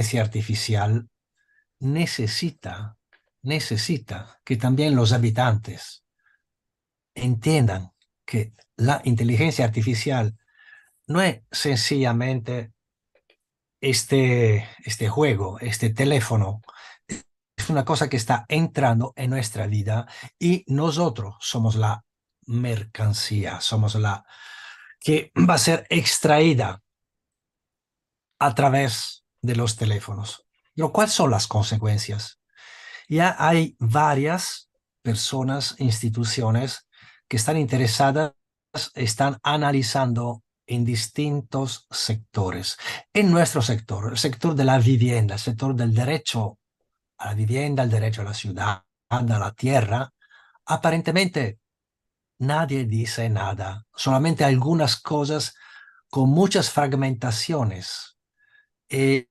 inteligencia artificial necesita, necesita que también los habitantes entiendan que la inteligencia artificial no es sencillamente este juego, este teléfono. Es una cosa que está entrando en nuestra vida y nosotros somos la mercancía, somos la que va a ser extraída a través de los teléfonos. Pero ¿cuáles son las consecuencias? Ya hay varias personas, instituciones que están interesadas, están analizando en distintos sectores. En nuestro sector, el sector de la vivienda, el sector del derecho a la vivienda, el derecho a la ciudad, a la tierra, aparentemente nadie dice nada, solamente algunas cosas con muchas fragmentaciones. Eh,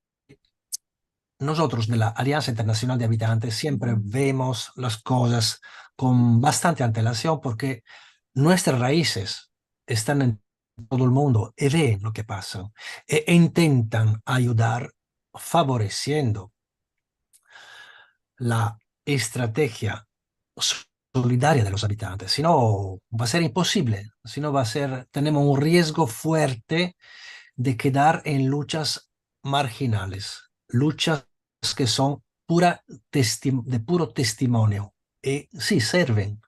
Nosotros de la Alianza Internacional de Habitantes siempre vemos las cosas con bastante antelación porque nuestras raíces están en todo el mundo y ven lo que pasa e intentan ayudar favoreciendo la estrategia solidaria de los habitantes. Si no, va a ser imposible. Si no, tenemos un riesgo fuerte de quedar en luchas marginales, luchas que son de puro testimonio. Y sí, sirven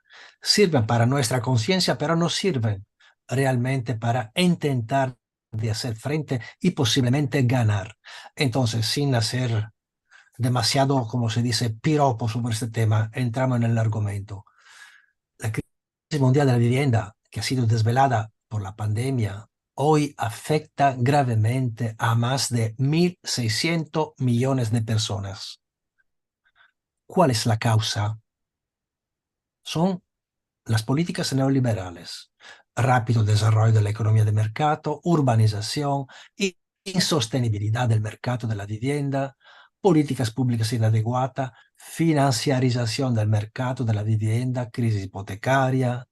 para nuestra conciencia, pero no sirven realmente para intentar de hacer frente y posiblemente ganar. Entonces, sin hacer demasiado, como se dice, piropo sobre este tema, entramos en el argumento. La crisis mundial de la vivienda, que ha sido desvelada por la pandemia, hoy afecta gravemente a más de 1.600 millones de personas. ¿Cuál es la causa? Son las políticas neoliberales, rápido desarrollo de la economía de mercado, urbanización, insostenibilidad del mercado de la vivienda, políticas públicas inadecuadas, financiarización del mercado de la vivienda, crisis hipotecaria,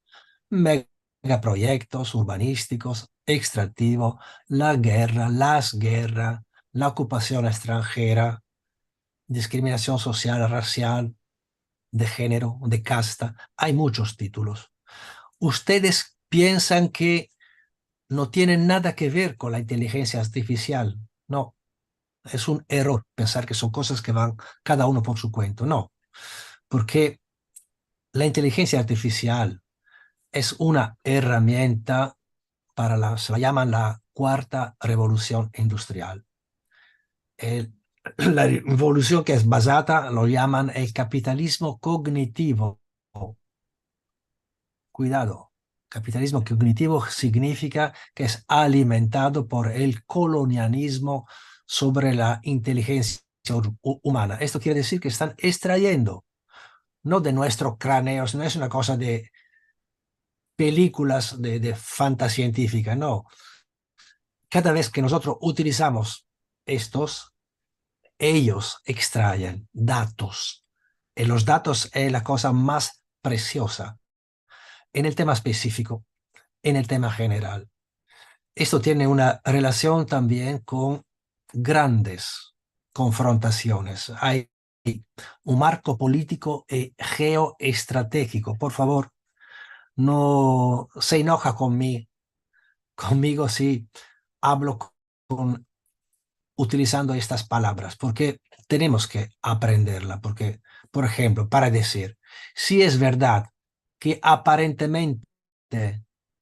megaproyectos urbanísticos, extractivos, las guerras, la ocupación extranjera, discriminación social, racial, de género, de casta. Hay muchos títulos. Ustedes piensan que no tienen nada que ver con la inteligencia artificial. No, es un error pensar que son cosas que van cada uno por su cuento. No, porque la inteligencia artificial es una herramienta se la llaman la cuarta revolución industrial. La revolución que es basada, lo llaman el capitalismo cognitivo. Cuidado, capitalismo cognitivo significa que es alimentado por el colonialismo sobre la inteligencia humana. Esto quiere decir que están extrayendo, no de nuestro cráneo, no es una cosa de películas de fantasía científica, no. Cada vez que nosotros utilizamos estos, ellos extraen datos. Y los datos es la cosa más preciosa en el tema específico, en el tema general. Esto tiene una relación también con grandes confrontaciones. Hay un marco político y geoestratégico. Por favor, no se enoja conmigo si hablo utilizando estas palabras, porque tenemos que aprenderla. Porque, por ejemplo, para decir, si es verdad que aparentemente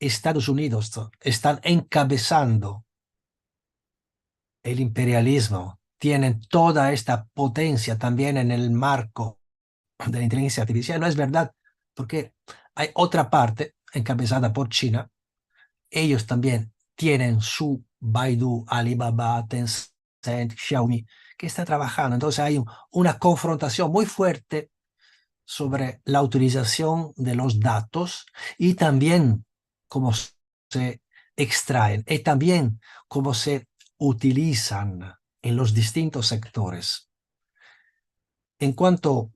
Estados Unidos están encabezando el imperialismo, tienen toda esta potencia también en el marco de la inteligencia artificial, no es verdad, porque hay otra parte encabezada por China. Ellos también tienen su Baidu, Alibaba, Tencent, Xiaomi, que está trabajando. Entonces hay una confrontación muy fuerte sobre la utilización de los datos y también cómo se extraen y también cómo se utilizan en los distintos sectores. En cuanto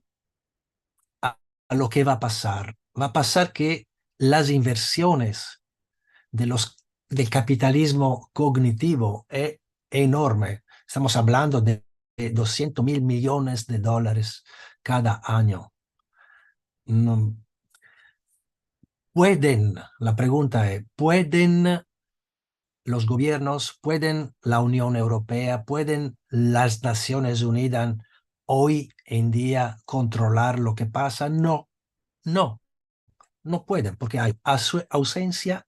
a lo que va a pasar que las inversiones del capitalismo cognitivo es enorme. Estamos hablando de $200.000 millones cada año. No, la pregunta es, ¿pueden los gobiernos, pueden la Unión Europea, pueden las Naciones Unidas hoy en día controlar lo que pasa? No, no, no pueden, porque hay ausencia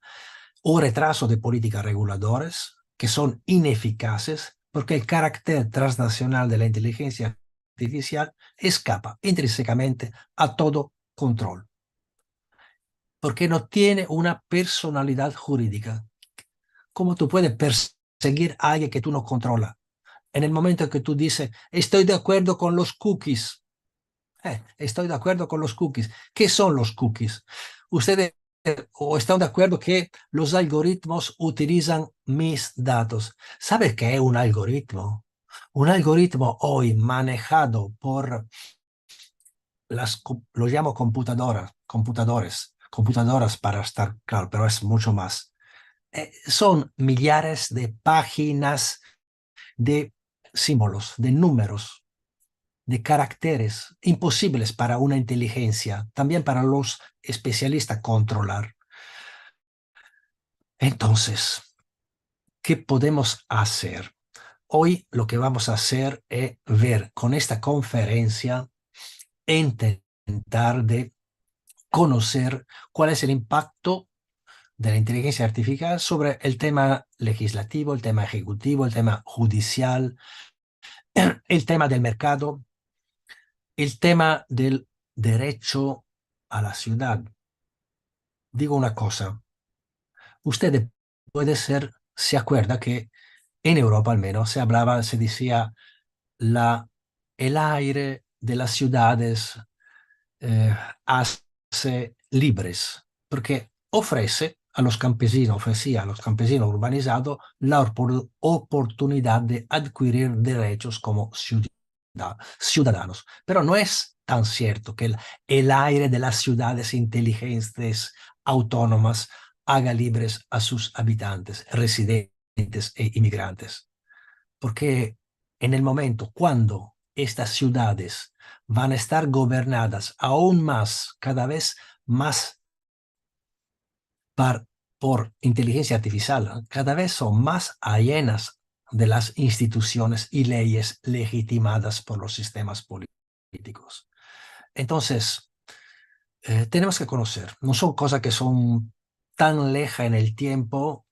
o retraso de políticas reguladoras que son ineficaces, porque el carácter transnacional de la inteligencia artificial escapa intrínsecamente a todo control, porque no tiene una personalidad jurídica. ¿Cómo tú puedes perseguir a alguien que tú no controlas? En el momento en que tú dices, estoy de acuerdo con los cookies, estoy de acuerdo con los cookies. ¿Qué son los cookies? Ustedes o están de acuerdo que los algoritmos utilizan mis datos. ¿Sabes qué es un algoritmo? Un algoritmo hoy manejado por lo llamo computadoras para estar claro, pero es mucho más. Son millares de páginas de símbolos, de números, de caracteres imposibles para una inteligencia, también para los especialistas controlar. Entonces, ¿qué podemos hacer? Hoy lo que vamos a hacer es ver con esta conferencia, intentar de conocer cuál es el impacto de la inteligencia artificial sobre el tema legislativo, el tema ejecutivo, el tema judicial, el tema del mercado, el tema del derecho a la ciudad. Digo una cosa, usted puede ser, se acuerda que en Europa al menos se hablaba, se decía, el aire de las ciudades eh, hace libres, porque ofrecía a los campesinos urbanizados la oportunidad de adquirir derechos como ciudadanos. Pero no es tan cierto que el aire de las ciudades inteligentes, autónomas, haga libres a sus habitantes, residentes e inmigrantes. Porque en el momento cuando estas ciudades van a estar gobernadas aún más, cada vez más por inteligencia artificial, cada vez son más allenas de las instituciones y leyes legitimadas por los sistemas políticos. Entonces, tenemos que conocer, no son cosas que son tan lejas en el tiempo.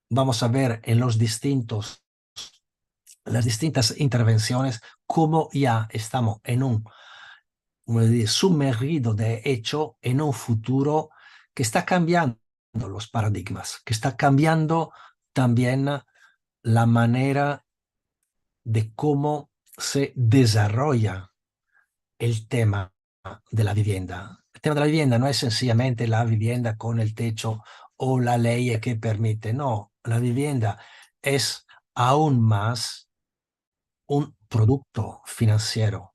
Vamos a ver en las distintas intervenciones cómo ya estamos en sumergido de hecho en un futuro que está cambiando los paradigmas, que está cambiando también la manera de cómo se desarrolla el tema de la vivienda. El tema de la vivienda no es sencillamente la vivienda con el techo o la ley que permite, no, la vivienda es aún más un producto financiero.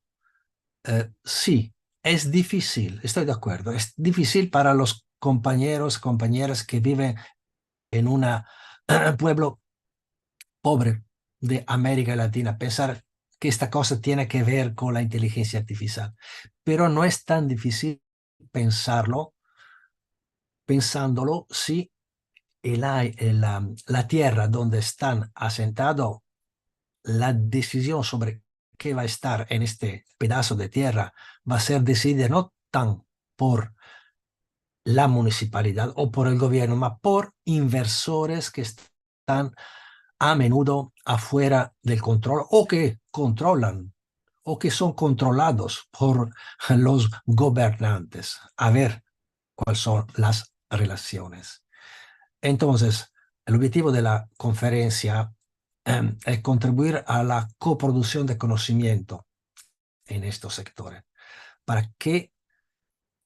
Sí, es difícil, estoy de acuerdo, es difícil para los compañeros, compañeras que viven en un pueblo pobre de América Latina pensar que esta cosa tiene que ver con la inteligencia artificial, pero no es tan difícil pensándolo si la tierra donde están asentados, la decisión sobre qué va a estar en este pedazo de tierra va a ser decidida no tan por la municipalidad o por el gobierno, sino por inversores que están a menudo afuera del control o que controlan o que son controlados por los gobernantes. A ver cuáles son las relaciones. Entonces, el objetivo de la conferencia es contribuir a la coproducción de conocimiento en estos sectores, para que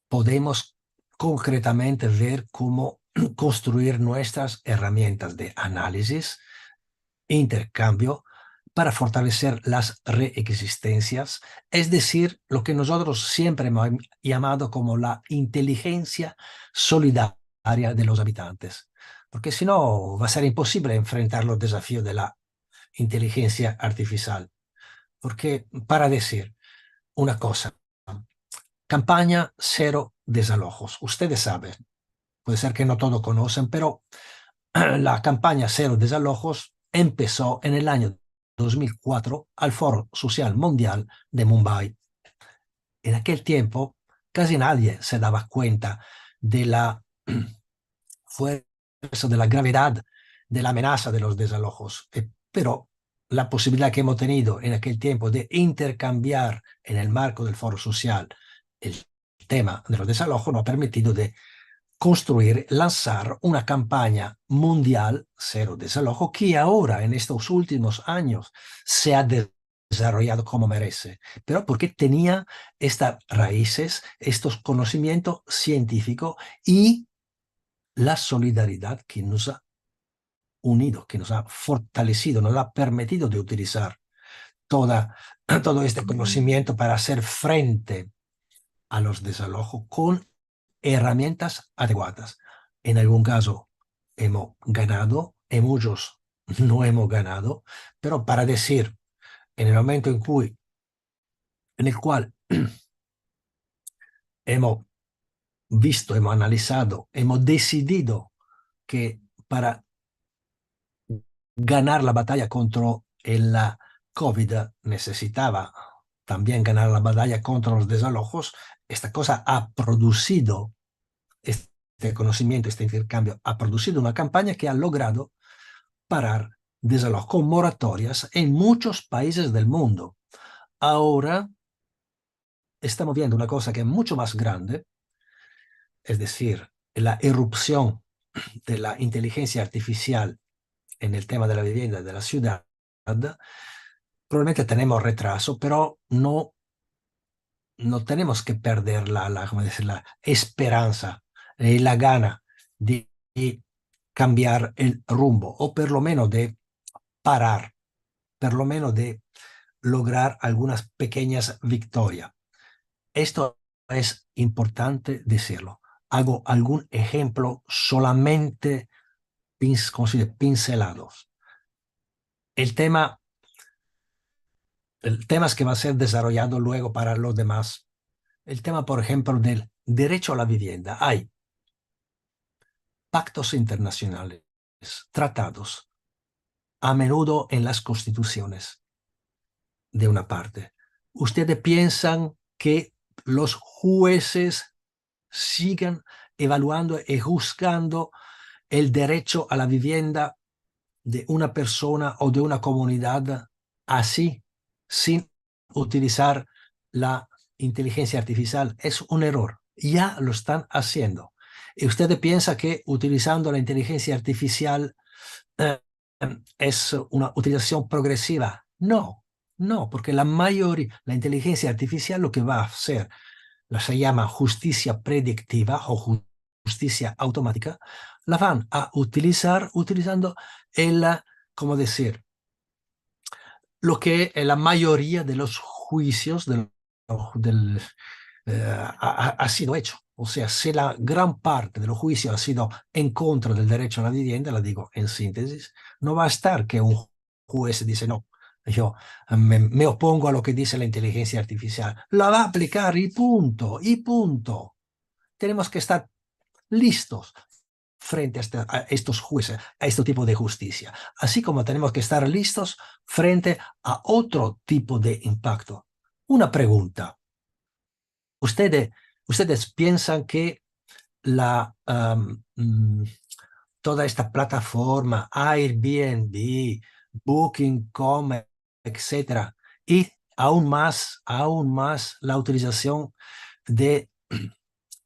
podamos concretamente ver cómo construir nuestras herramientas de análisis, intercambio, para fortalecer las reexistencias, es decir, lo que nosotros siempre hemos llamado como la inteligencia solidaria de los habitantes, porque si no va a ser imposible enfrentar los desafíos de la inteligencia artificial. porque para decir una cosa, campaña cero desalojos. Ustedes saben, puede ser que no todos conocen, pero la campaña cero desalojos empezó en el año 2004 al Foro Social Mundial de Mumbai. En aquel tiempo casi nadie se daba cuenta de la fuerza, de la gravedad de la amenaza de los desalojos. Pero la posibilidad que hemos tenido en aquel tiempo de intercambiar en el marco del foro social el tema de los desalojos nos ha permitido de construir, lanzar una campaña mundial cero desalojo que ahora en estos últimos años se ha desarrollado como merece, pero porque tenía estas raíces, estos conocimientos científicos y la solidaridad que nos ha unido, que nos ha fortalecido, nos ha permitido de utilizar todo este conocimiento para hacer frente a los desalojos con herramientas adecuadas. En algún caso hemos ganado, en muchos no hemos ganado, pero para decir, en el momento en el cual hemos visto, hemos analizado, hemos decidido que para ganar la batalla contra la COVID necesitaba también ganar la batalla contra los desalojos, esta cosa ha producido, este conocimiento, este intercambio, ha producido una campaña que ha logrado parar desalojos con moratorias en muchos países del mundo. Ahora estamos viendo una cosa que es mucho más grande, es decir, la erupción de la inteligencia artificial en el tema de la vivienda de la ciudad. Probablemente tenemos retraso, pero no tenemos que perder ¿cómo decir? La esperanza y la gana de cambiar el rumbo, o por lo menos de parar, por lo menos de lograr algunas pequeñas victorias. Esto es importante decirlo. Hago algún ejemplo solamente pincelados. El tema temas que va a ser desarrollado luego para los demás. El tema, por ejemplo, del derecho a la vivienda. Hay pactos internacionales, tratados, a menudo en las constituciones de una parte. ¿Ustedes piensan que los jueces sigan evaluando y juzgando el derecho a la vivienda de una persona o de una comunidad así, sin utilizar la inteligencia artificial? Es un error. Ya lo están haciendo. ¿Y ustedes piensan que utilizando la inteligencia artificial eh, es una utilización progresiva? No, no, porque la inteligencia artificial lo que va a hacer, se llama justicia predictiva o justicia automática, la van a utilizar utilizando el, como decir, lo que la mayoría de los juicios ha sido hecho. O sea, si la gran parte de los juicios ha sido en contra del derecho a la vivienda, la digo en síntesis, no va a estar que un juez dice no, yo me opongo a lo que dice la inteligencia artificial. La va a aplicar y punto, y punto. Tenemos que estar listos frente a estos jueces, a este tipo de justicia, así como tenemos que estar listos frente a otro tipo de impacto. Una pregunta. ¿Ustedes, ustedes piensan que la, toda esta plataforma, Airbnb, Booking.com, etcétera, y aún más la utilización de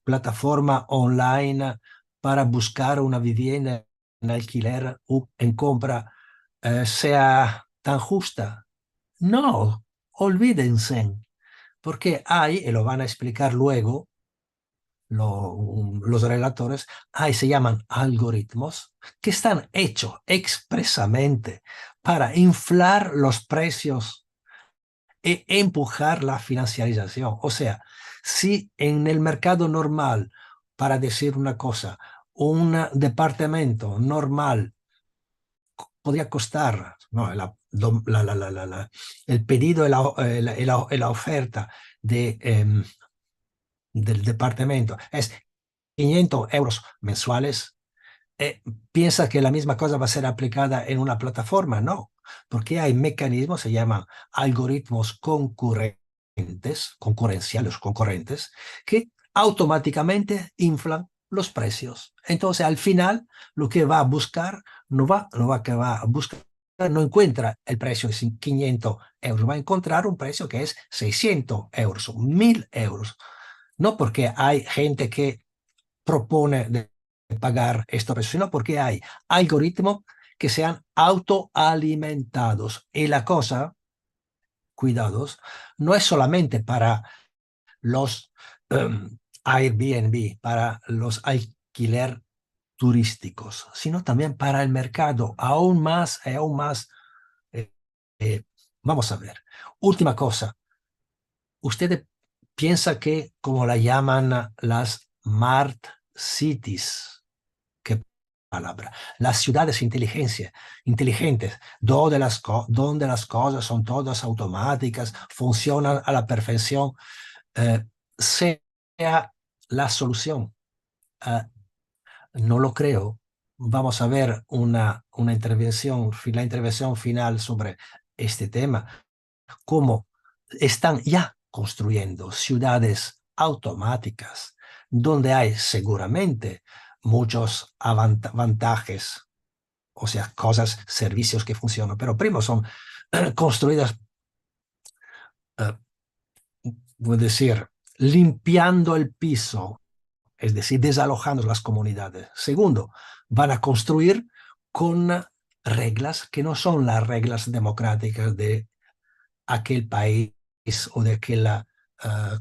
plataforma online para buscar una vivienda en alquiler o en compra sea tan justa? No, olvídense, porque hay, y lo van a explicar luego los relatores, hay, se llaman algoritmos que están hechos expresamente para inflar los precios e empujar la financiarización. O sea, si en el mercado normal, para decir una cosa, un departamento normal podría costar, no, el pedido y la oferta del departamento es 500 euros mensuales, piensa que la misma cosa va a ser aplicada en una plataforma. No, porque hay mecanismos, se llaman algoritmos concurrenciales, concurrentes, que automáticamente inflan los precios. Entonces, al final, lo que va a buscar, que va a buscar, no encuentra el precio de 500 euros, va a encontrar un precio que es 600 euros, 1000 euros. No porque hay gente que propone de pagar estos precios, sino porque hay algoritmos que sean autoalimentados. Y la cosa, cuidados, no es solamente para los Airbnb, para los alquiler turísticos, sino también para el mercado, aún más, aún más. eh, eh, Vamos a ver. Última cosa, usted piensa que, como la llaman las smart cities, qué palabra, las ciudades inteligentes, donde las cosas son todas automáticas, funcionan a la perfección, eh, sea la solución. Eh, no lo creo. Vamos a ver una intervención, la intervención final sobre este tema, cómo están ya construyendo ciudades automáticas, donde hay seguramente muchos vantajes, o sea, cosas, servicios que funcionan, pero primero son construidas, eh, voy a decir, limpiando el piso, es decir, desalojando las comunidades. Segundo, van a construir con reglas que no son las reglas democráticas de aquel país o de aquella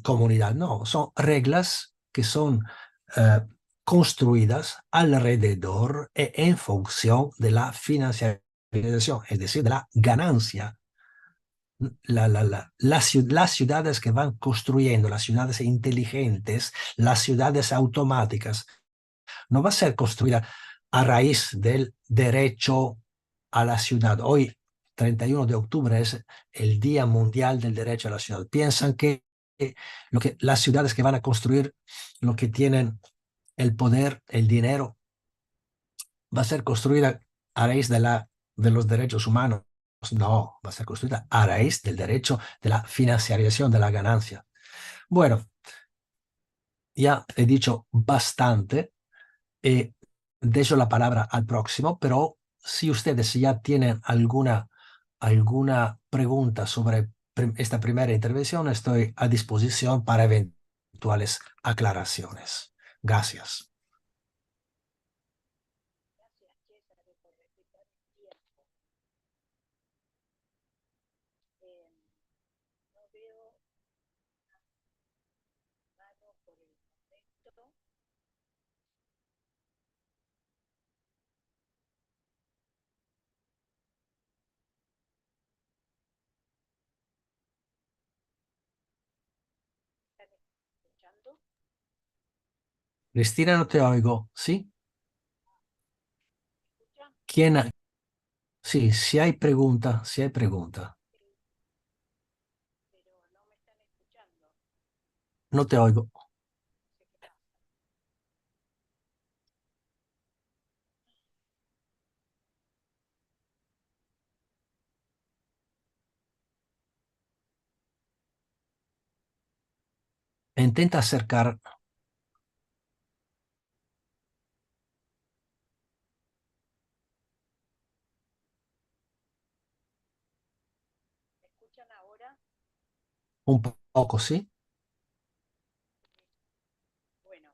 comunidad. No, son reglas que son eh, construidas alrededor e en función de la financiarización, es decir, de la ganancia. Las ciudades que van construyendo, las ciudades inteligentes, las ciudades automáticas, no va a ser construida a raíz del derecho a la ciudad. Hoy, 31 de octubre, es el Día Mundial del Derecho a la Ciudad. Piensan que las ciudades que van a construir, lo que tienen el poder, el dinero, va a ser construida a raíz de los derechos humanos. No, va a ser construida a raíz del derecho de la financiarización de la ganancia. Bueno, ya he dicho bastante. Dejo la palabra al próximo, pero si ustedes ya tienen alguna pregunta sobre esta primera intervención, estoy a disposición para eventuales aclaraciones. Gracias. Gracias, César, por respetar el tiempo. Eh, no veo mano por el momento. ¿Están escuchando? Cristina, no te oigo. ¿Sí? ¿Me escuchan? ¿Quién? Sí, si hay pregunta, si hay pregunta. Sí, pero no me están escuchando. No te oigo. No sé qué pasa. Intenta acercar ¿Me escuchan ahora? un poco, ¿sí? Bueno,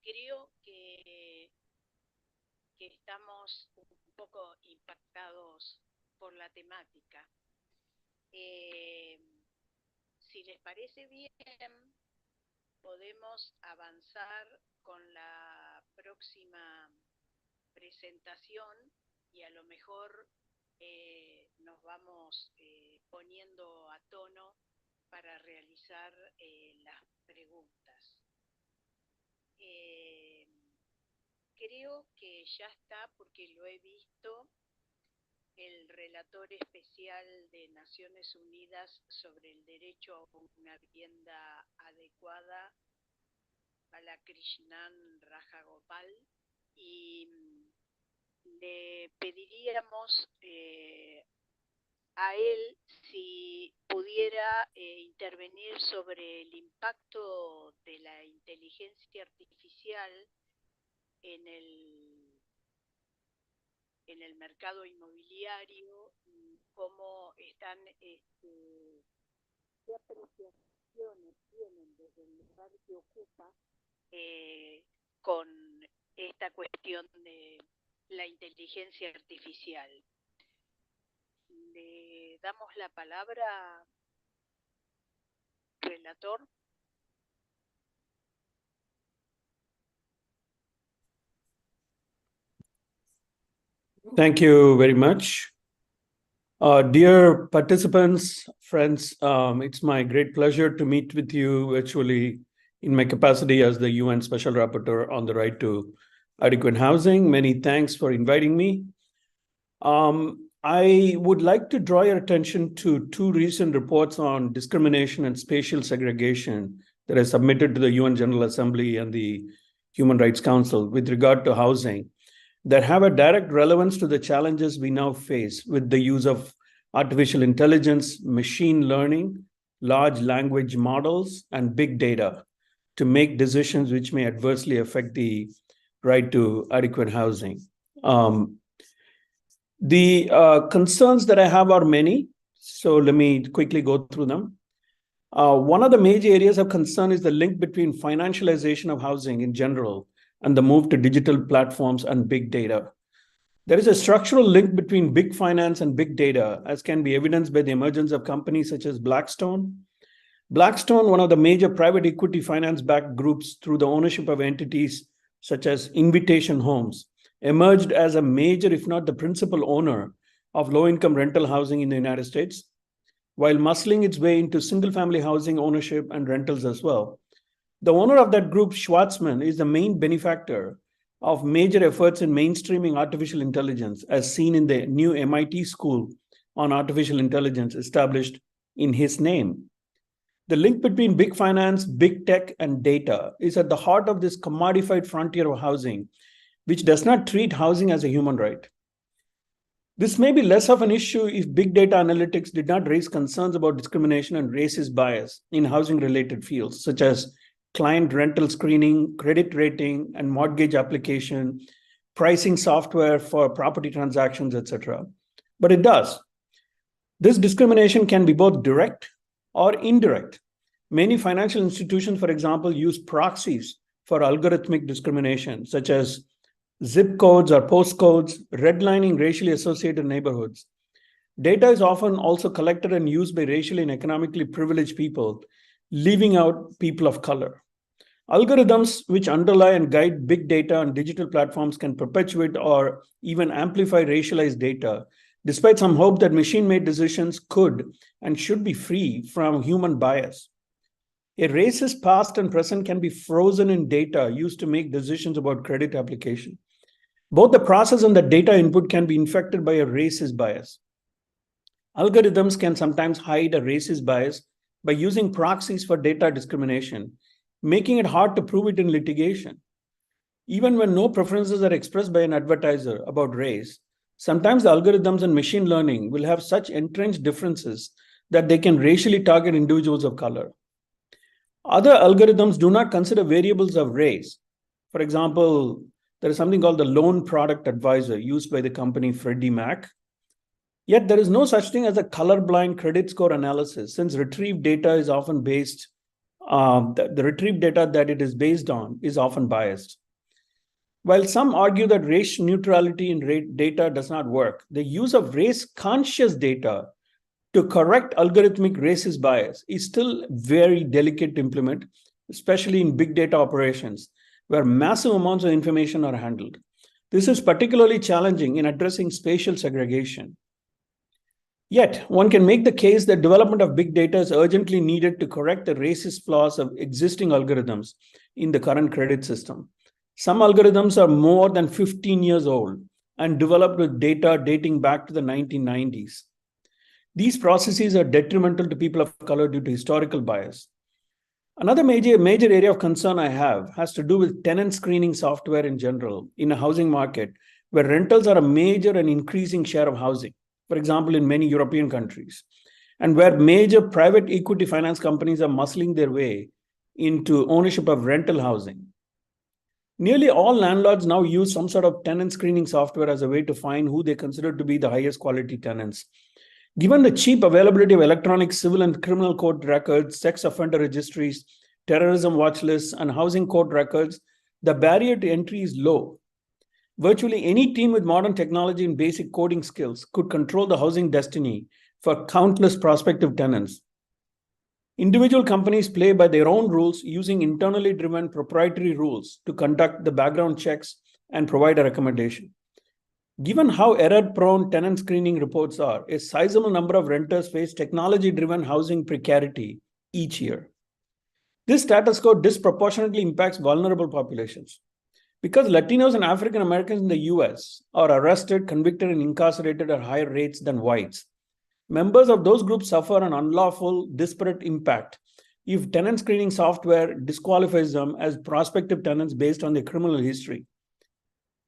creo que estamos un poco impactados por la temática. Eh, si les parece bien, podemos avanzar con la próxima presentación y a lo mejor nos vamos poniendo a tono para realizar las preguntas. Eh, Creo que ya está porque lo he visto el relator especial de Naciones Unidas sobre el derecho a una vivienda adecuada, Balakrishnan Rajagopal, y le pediríamos a él si pudiera intervenir sobre el impacto de la inteligencia artificial en el mercado inmobiliario, cómo están, qué apreciaciones tienen desde el lugar que ocupa con esta cuestión de la inteligencia artificial. Le damos la palabra, relator. Thank you very much. Dear participants, friends, it's my great pleasure to meet with you virtually in my capacity as the UN Special Rapporteur on the right to adequate housing. Many thanks for inviting me. I would like to draw your attention to two recent reports on discrimination and spatial segregation that I submitted to the UN General Assembly and the Human Rights Council with regard to housing that have a direct relevance to the challenges we now face with the use of artificial intelligence, machine learning, large language models, and big data to make decisions which may adversely affect the right to adequate housing. The concerns that I have are many, so let me quickly go through them. One of the major areas of concern is the link between financialization of housing in general and the move to digital platforms and big data. There is a structural link between big finance and big data, as can be evidenced by the emergence of companies such as Blackstone. Blackstone, one of the major private equity finance-backed groups through the ownership of entities such as Invitation Homes, emerged as a major, if not the principal owner of low-income rental housing in the United States, while muscling its way into single-family housing ownership and rentals as well. The owner of that group, Schwarzman, is the main benefactor of major efforts in mainstreaming artificial intelligence, as seen in the new MIT School on Artificial Intelligence established in his name. The link between big finance, big tech, and data is at the heart of this commodified frontier of housing, which does not treat housing as a human right. This may be less of an issue if big data analytics did not raise concerns about discrimination and racist bias in housing-related fields, such as client rental screening, credit rating, and mortgage application, pricing software for property transactions, etc. But it does. This discrimination can be both direct or indirect. Many financial institutions, for example, use proxies for algorithmic discrimination, such as zip codes or postcodes, redlining racially associated neighborhoods. Data is often also collected and used by racially and economically privileged people, leaving out people of color. Algorithms which underlie and guide big data and digital platforms can perpetuate or even amplify racialized data, despite some hope that machine-made decisions could and should be free from human bias. A racist past and present can be frozen in data used to make decisions about credit application. Both the process and the data input can be infected by a racist bias. Algorithms can sometimes hide a racist bias by using proxies for data discrimination, making it hard to prove it in litigation. Even when no preferences are expressed by an advertiser about race, sometimes the algorithms and machine learning will have such entrenched differences that they can racially target individuals of color. Other algorithms do not consider variables of race. For example, there is something called the Loan Product Advisor used by the company Freddie Mac. Yet there is no such thing as a colorblind credit score analysis, since retrieved data is often based, the retrieved data that it is based on is often biased. While some argue that race neutrality in data does not work, the use of race-conscious data to correct algorithmic racist bias is still very delicate to implement, especially in big data operations, where massive amounts of information are handled. This is particularly challenging in addressing spatial segregation. Yet, one can make the case that development of big data is urgently needed to correct the racist flaws of existing algorithms in the current credit system. Some algorithms are more than 15 years old, and developed with data dating back to the 1990s. These processes are detrimental to people of color due to historical bias. Another major area of concern I have has to do with tenant screening software in general in a housing market where rentals are a major and increasing share of housing, for example, in many European countries, and where major private equity finance companies are muscling their way into ownership of rental housing. Nearly all landlords now use some sort of tenant screening software as a way to find who they consider to be the highest quality tenants. Given the cheap availability of electronic civil and criminal court records, sex offender registries, terrorism watch lists, and housing court records, the barrier to entry is low. Virtually any team with modern technology and basic coding skills could control the housing destiny for countless prospective tenants. Individual companies play by their own rules using internally driven proprietary rules to conduct the background checks and provide a recommendation. Given how error-prone tenant screening reports are, a sizable number of renters face technology-driven housing precarity each year. This status quo disproportionately impacts vulnerable populations. Because Latinos and African Americans in the US are arrested, convicted, and incarcerated at higher rates than whites, members of those groups suffer an unlawful, disparate impact if tenant screening software disqualifies them as prospective tenants based on their criminal history.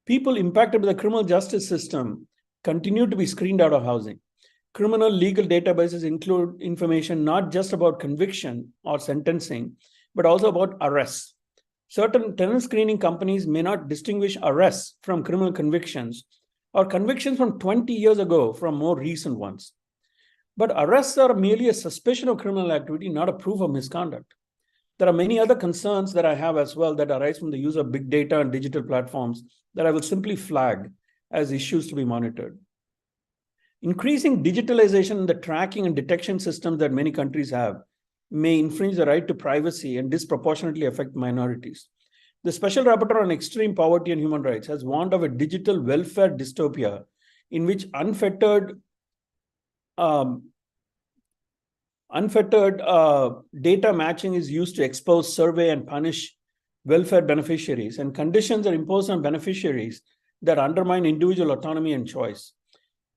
People impacted by the criminal justice system continue to be screened out of housing. Criminal legal databases include information not just about conviction or sentencing, but also about arrests. Certain tenant screening companies may not distinguish arrests from criminal convictions or convictions from 20 years ago from more recent ones. But arrests are merely a suspicion of criminal activity, not a proof of misconduct. There are many other concerns that I have as well that arise from the use of big data and digital platforms that I will simply flag as issues to be monitored. Increasing digitalization in the tracking and detection systems that many countries have may infringe the right to privacy and disproportionately affect minorities. The Special Rapporteur on Extreme Poverty and Human Rights has warned of a digital welfare dystopia in which unfettered data matching is used to expose, survey, and punish welfare beneficiaries, and conditions are imposed on beneficiaries that undermine individual autonomy and choice.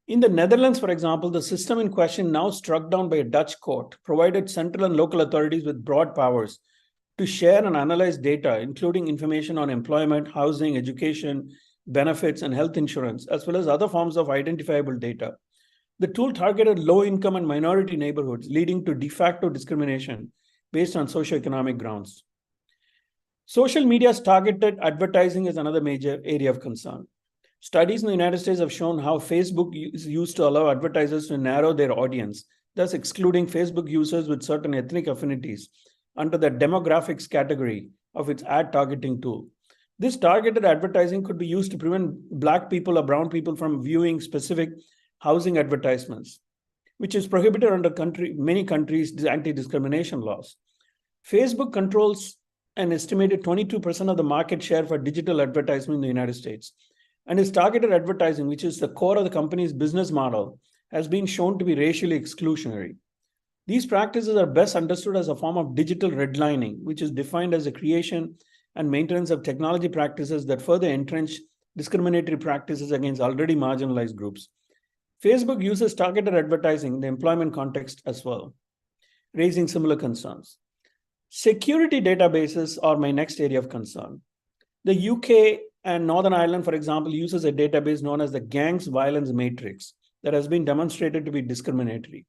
In the Netherlands, for example, the system in question, now struck down by a Dutch court, provided central and local authorities with broad powers to share and analyze data, including information on employment, housing, education, benefits, and health insurance, as well as other forms of identifiable data. The tool targeted low-income and minority neighborhoods, leading to de facto discrimination based on socioeconomic grounds. Social media's targeted advertising is another major area of concern. Studies in the United States have shown how Facebook is used to allow advertisers to narrow their audience, thus excluding Facebook users with certain ethnic affinities under the demographics category of its ad targeting tool. This targeted advertising could be used to prevent Black people or brown people from viewing specific housing advertisements, which is prohibited under many countries' anti-discrimination laws. Facebook controls an estimated 22% of the market share for digital advertising in the United States. And its targeted advertising, which is the core of the company's business model, has been shown to be racially exclusionary. These practices are best understood as a form of digital redlining, which is defined as the creation and maintenance of technology practices that further entrench discriminatory practices against already marginalized groups. Facebook uses targeted advertising in the employment context as well, raising similar concerns. Security databases are my next area of concern. The UK and Northern Ireland, for example, uses a database known as the Gangs Violence Matrix that has been demonstrated to be discriminatory.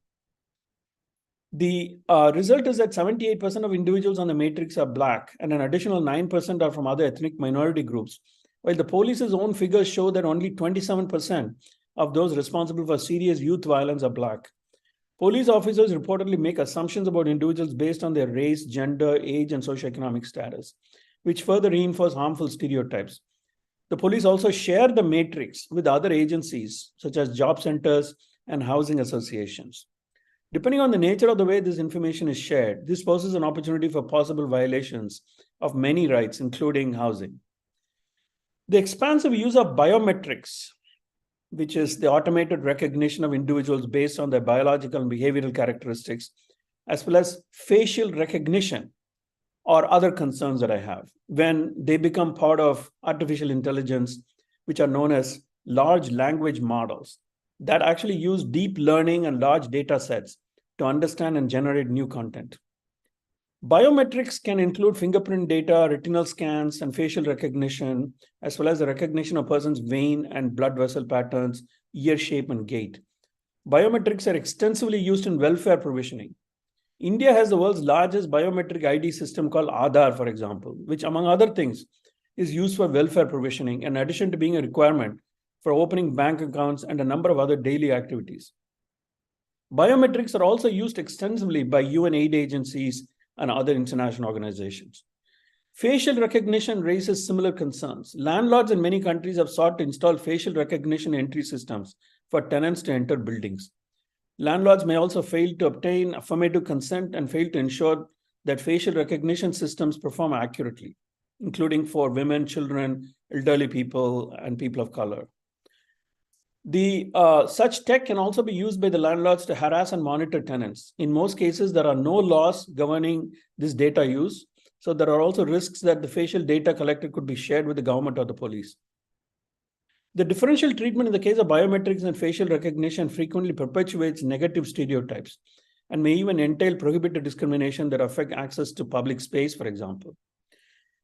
The result is that 78% of individuals on the matrix are Black, and an additional 9% are from other ethnic minority groups, while the police's own figures show that only 27% of those responsible for serious youth violence are Black. Police officers reportedly make assumptions about individuals based on their race, gender, age, and socioeconomic status, which further reinforce harmful stereotypes. The police also share the matrix with other agencies, such as job centers and housing associations. Depending on the nature of the way this information is shared, this poses an opportunity for possible violations of many rights, including housing. The expansive use of biometrics, which is the automated recognition of individuals based on their biological and behavioral characteristics, as well as facial recognition, or other concerns that I have when they become part of artificial intelligence, which are known as large language models that actually use deep learning and large data sets to understand and generate new content. Biometrics can include fingerprint data, retinal scans, and facial recognition, as well as the recognition of person's vein and blood vessel patterns, ear shape, and gait. Biometrics are extensively used in welfare provisioning. India has the world's largest biometric ID system called Aadhaar, for example, which, among other things, is used for welfare provisioning, in addition to being a requirement for opening bank accounts and a number of other daily activities. Biometrics are also used extensively by UN aid agencies and other international organizations. Facial recognition raises similar concerns. Landlords in many countries have sought to install facial recognition entry systems for tenants to enter buildings. Landlords may also fail to obtain affirmative consent and fail to ensure that facial recognition systems perform accurately, including for women, children, elderly people, and people of color. Such tech can also be used by the landlords to harass and monitor tenants. In most cases, there are no laws governing this data use, so there are also risks that the facial data collected could be shared with the government or the police. The differential treatment in the case of biometrics and facial recognition frequently perpetuates negative stereotypes and may even entail prohibited discrimination that affect access to public space, for example.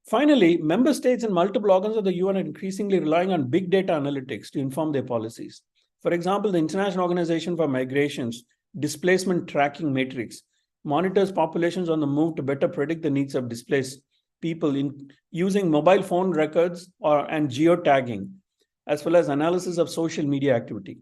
Finally, member states and multiple organs of the UN are increasingly relying on big data analytics to inform their policies. For example, the International Organization for Migration's Displacement Tracking Matrix monitors populations on the move to better predict the needs of displaced people in using mobile phone records and geotagging, as well as analysis of social media activity.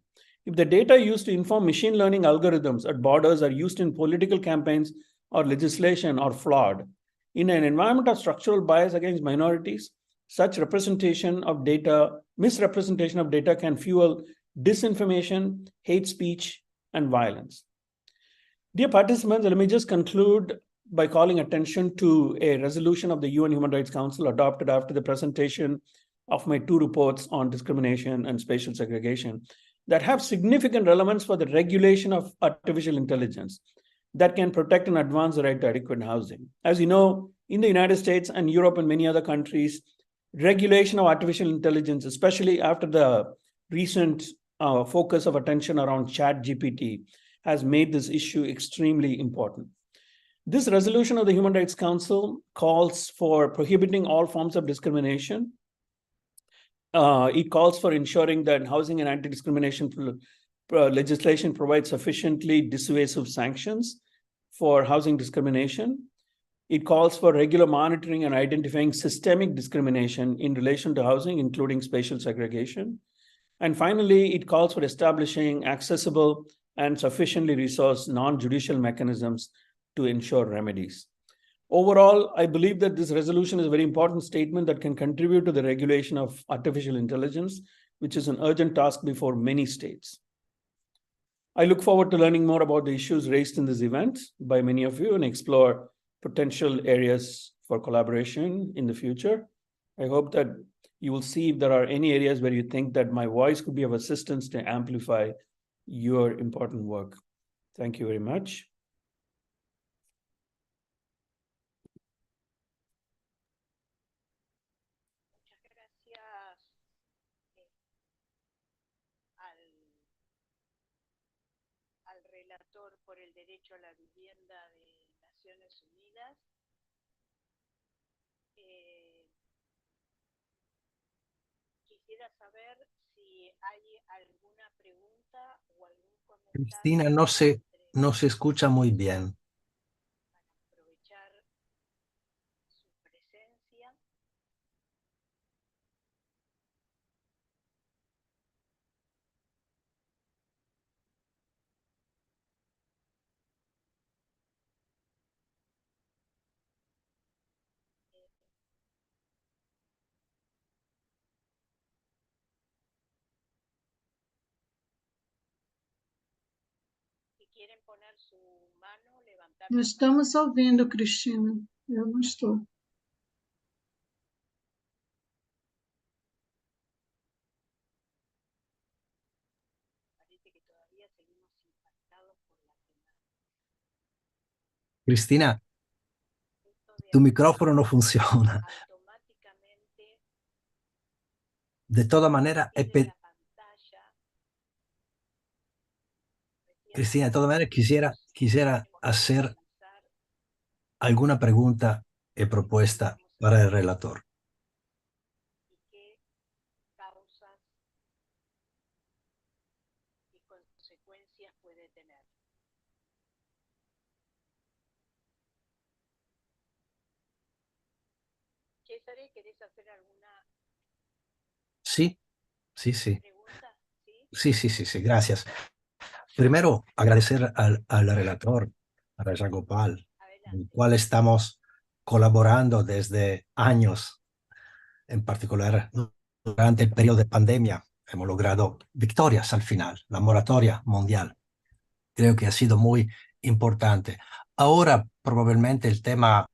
If the data used to inform machine learning algorithms at borders are used in political campaigns or legislation or flawed, in an environment of structural bias against minorities, such misrepresentation of data can fuel disinformation, hate speech, and violence. Dear participants, let me just conclude by calling attention to a resolution of the UN Human Rights Council adopted after the presentation of my 2 reports on discrimination and spatial segregation that have significant relevance for the regulation of artificial intelligence that can protect and advance the right to adequate housing. As you know, in the United States and Europe and many other countries, regulation of artificial intelligence, especially after the recent focus of attention around ChatGPT, has made this issue extremely important. This resolution of the Human Rights Council calls for prohibiting all forms of discrimination. It calls for ensuring that housing and anti-discrimination legislation provides sufficiently dissuasive sanctions for housing discrimination. It calls for regular monitoring and identifying systemic discrimination in relation to housing, including spatial segregation. And finally, it calls for establishing accessible and sufficiently resourced non-judicial mechanisms to ensure remedies. Overall, I believe that this resolution is a very important statement that can contribute to the regulation of artificial intelligence, which is an urgent task before many states. I look forward to learning more about the issues raised in this event by many of you and explore potential areas for collaboration in the future. I hope that you will see if there are any areas where you think that my voice could be of assistance to amplify your important work. Thank you very much. Al relator por el derecho a la vivienda de Naciones Unidas. Quisiera saber si hay alguna pregunta o algún comentario. Cristina, no se escucha muy bien. Para aprovechar su presencia. Quieren poner su mano, levantar. Não estamos ouvindo, Cristina. Eu não estou. Parece que todavía seguimos impactados por la quemada. Cristina, tu micrófono no funciona. Automáticamente De toda manera, tiene la pantalla Cristina, de todas maneras, quisiera hacer alguna pregunta y propuesta para el relator. y qué causas y consecuencias puede tener. Césare, ¿querés hacer alguna Sí, sí. pregunta? Sí, gracias. Primero, agradecer al relator, a Raja Gopal, con el Adelante. cual estamos colaborando desde años, en particular durante el periodo de pandemia. Hemos logrado victorias al final, la moratoria mundial. Creo que ha sido muy importante. Ahora probablemente el tema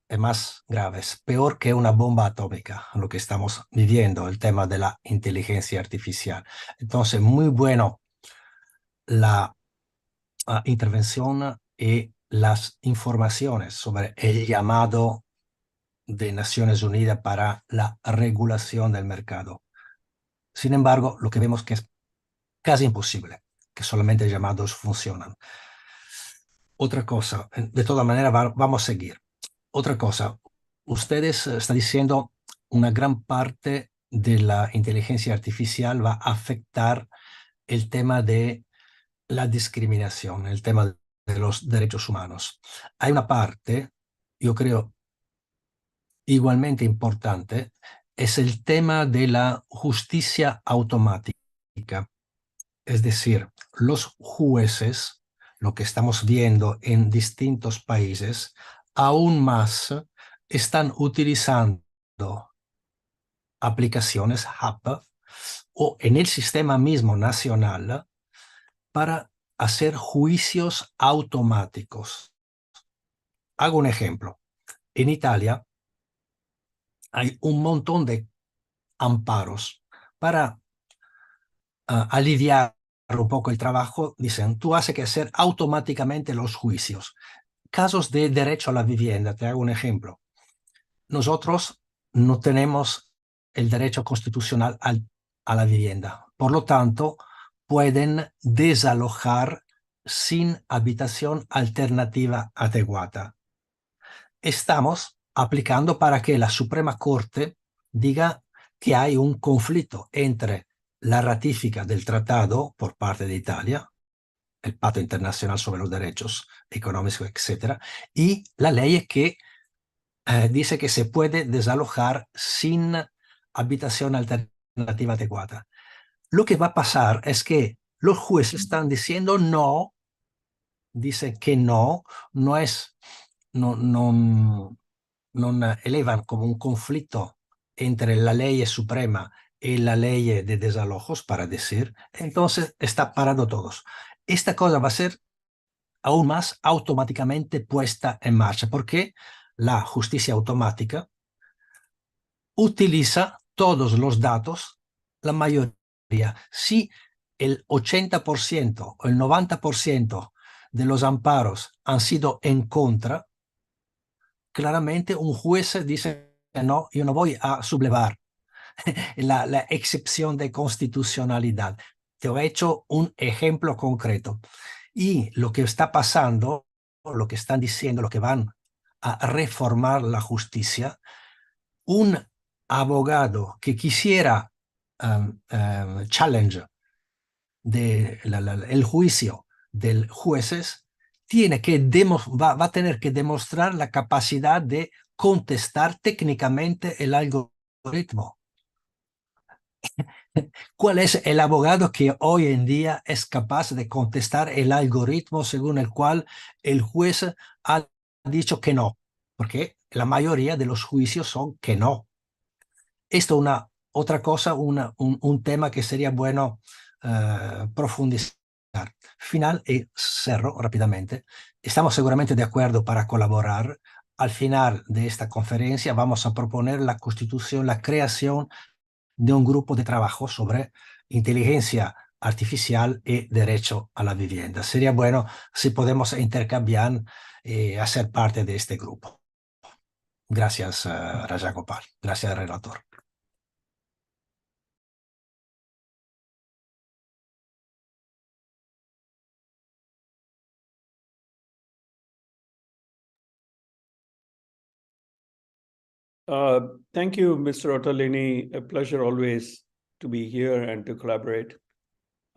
es más grave, es peor que una bomba atómica, lo que estamos viviendo, el tema de la inteligencia artificial. Entonces, muy bueno la intervención y las informaciones sobre el llamado de Naciones Unidas para la regulación del mercado. Sin embargo, lo que vemos que es casi imposible, que solamente llamados funcionan. Otra cosa, de todas maneras vamos a seguir. Otra cosa, ustedes están diciendo una gran parte de la inteligencia artificial va a afectar el tema de la discriminación, el tema de los derechos humanos. Hay una parte, yo creo, igualmente importante, es el tema de la justicia automática. Es decir, los jueces, lo que estamos viendo en distintos países, aún más están utilizando aplicaciones HAP o en el sistema mismo nacional para hacer juicios automáticos. Hago un ejemplo. En Italia hay un montón de amparos para aliviar un poco el trabajo. Dicen, tú haces que hacer automáticamente los juicios. Casos de derecho a la vivienda, te hago un ejemplo. Nosotros no tenemos el derecho constitucional a la vivienda. Por lo tanto, pueden desalojar sin habitación alternativa adecuada. Estamos aplicando para que la Suprema Corte diga que hay un conflicto entre la ratifica del tratado por parte de Italia, el Pacto Internacional sobre los Derechos Económicos, etc., y la ley que dice que se puede desalojar sin habitación alternativa adecuada. Lo que va a pasar es que los jueces están diciendo no, dicen que no es, non elevan como un conflicto entre la ley suprema y la ley de desalojos, para decir, entonces está parado todos. Esta cosa va a ser aún más automáticamente puesta en marcha, porque la justicia automática utiliza todos los datos, la mayoría. Si el 80% o el 90% de los amparos han sido en contra, claramente un juez dice, no, yo no voy a sublevar la excepción de constitucionalidad. Te he hecho un ejemplo concreto. Y lo que está pasando, lo que están diciendo, lo que van a reformar la justicia, un abogado que quisiera challenge el juicio del jueces tiene que va a tener que demostrar la capacidad de contestar técnicamente el algoritmo. ¿Cuál es el abogado que hoy en día es capaz de contestar el algoritmo según el cual el juez ha dicho que no? Porque la mayoría de los juicios son que no. Esto es otra cosa, un tema que sería bueno profundizar. Final y cerro rápidamente. Estamos seguramente de acuerdo para colaborar. Al final de esta conferencia vamos a proponer la constitución, la creación de un grupo de trabajo sobre inteligencia artificial y derecho a la vivienda. Sería bueno si podemos intercambiar y hacer parte de este grupo. Gracias, Raja Gopal. Gracias, relator. Thank you, Mr. Ottolini. A pleasure always to be here and to collaborate.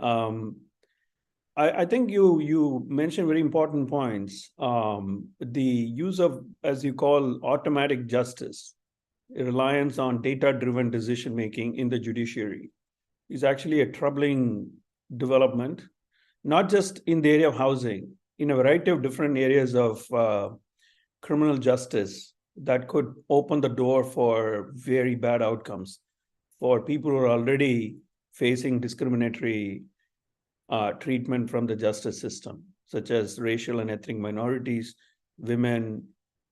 I think you mentioned very important points. The use of, as you call, automatic justice, reliance on data-driven decision-making in the judiciary is actually a troubling development, not just in the area of housing, in a variety of different areas of criminal justice that could open the door for very bad outcomes for people who are already facing discriminatory treatment from the justice system, such as racial and ethnic minorities, women,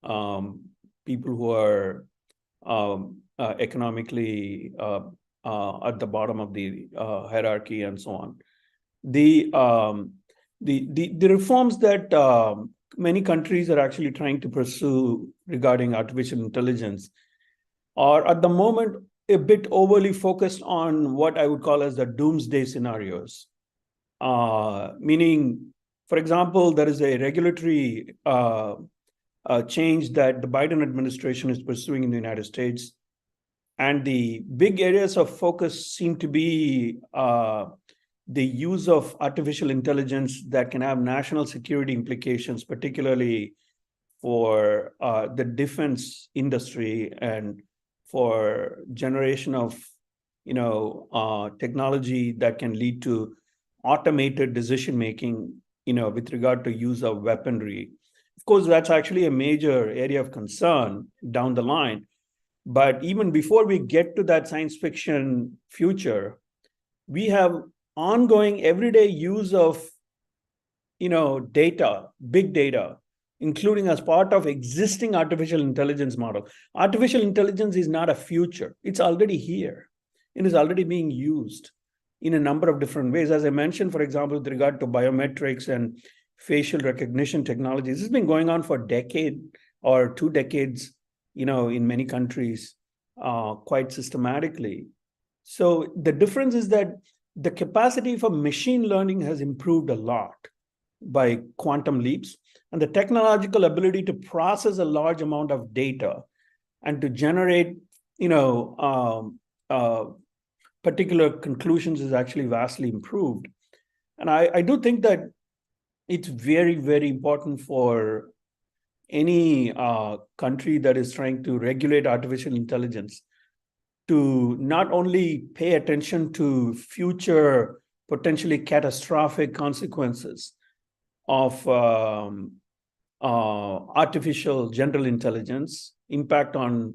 people who are economically at the bottom of the hierarchy, and so on. The reforms that many countries are actually trying to pursue regarding artificial intelligence are at the moment a bit overly focused on what I would call as the doomsday scenarios. Meaning, for example, there is a regulatory change that the Biden administration is pursuing in the United States. And the big areas of focus seem to be the use of artificial intelligence that can have national security implications, particularly for the defense industry and for generation of technology that can lead to automated decision making, with regard to use of weaponry. Of course, that's actually a major area of concern down the line. But even before we get to that science fiction future, we have ongoing everyday use of data, big data, including as part of existing artificial intelligence model. Artificial intelligence is not a future. It's already here. It is already being used in a number of different ways. As I mentioned, for example, with regard to biometrics and facial recognition technologies, this has been going on for a decade or 2 decades, in many countries, quite systematically. So the difference is that the capacity for machine learning has improved a lot by quantum leaps, and the technological ability to process a large amount of data and to generate, particular conclusions is actually vastly improved. And I do think that it's very, very important for any country that is trying to regulate artificial intelligence to not only pay attention to future potentially catastrophic consequences of artificial general intelligence, impact on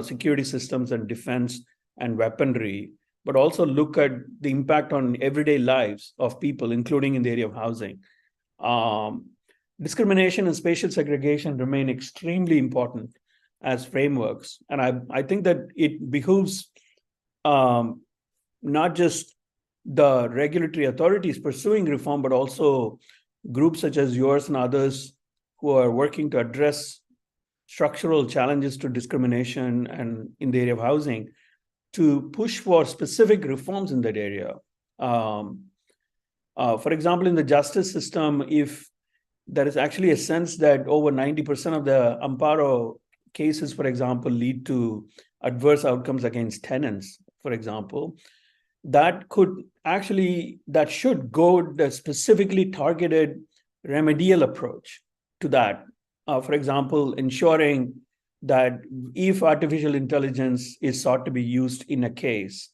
security systems and defense and weaponry, but also look at the impact on everyday lives of people, including in the area of housing. Discrimination and spatial segregation remain extremely important as frameworks. And I think that it behooves not just the regulatory authorities pursuing reform, but also groups such as yours and others who are working to address structural challenges to discrimination and in the area of housing, to push for specific reforms in that area. For example, in the justice system, if there is actually a sense that over 90% of the amparo cases, for example, lead to adverse outcomes against tenants, for example, that should go the specifically targeted remedial approach to that. For example, ensuring that if artificial intelligence is sought to be used in a case,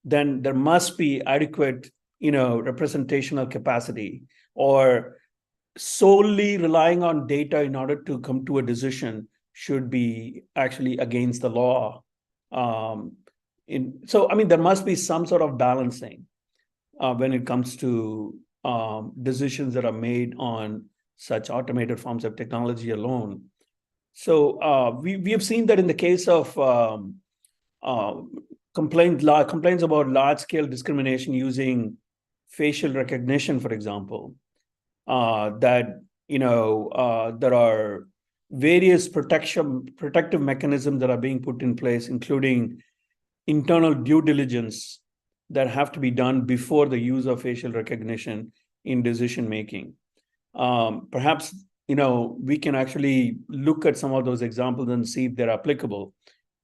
then there must be adequate, representational capacity, or solely relying on data in order to come to a decision should be actually against the law. There must be some sort of balancing when it comes to decisions that are made on such automated forms of technology alone. So we have seen that in the case of complaints about large-scale discrimination using facial recognition, for example, that there are various protective mechanisms that are being put in place, including internal due diligence that have to be done before the use of facial recognition in decision making. Perhaps we can actually look at some of those examples and see if they're applicable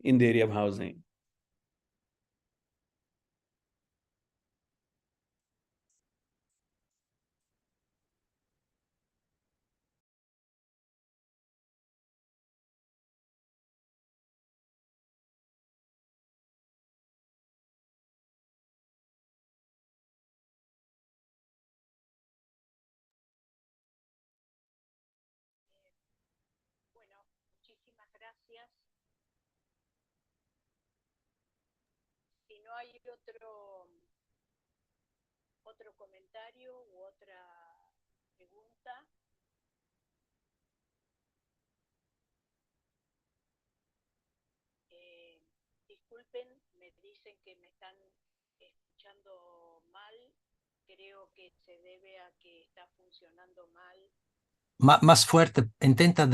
in the area of housing. Bueno, muchísimas gracias. Si no hay otro comentario u otra pregunta, disculpen, me dicen que me están escuchando mal. Creo que se debe a que está funcionando mal. Más fuerte, intenta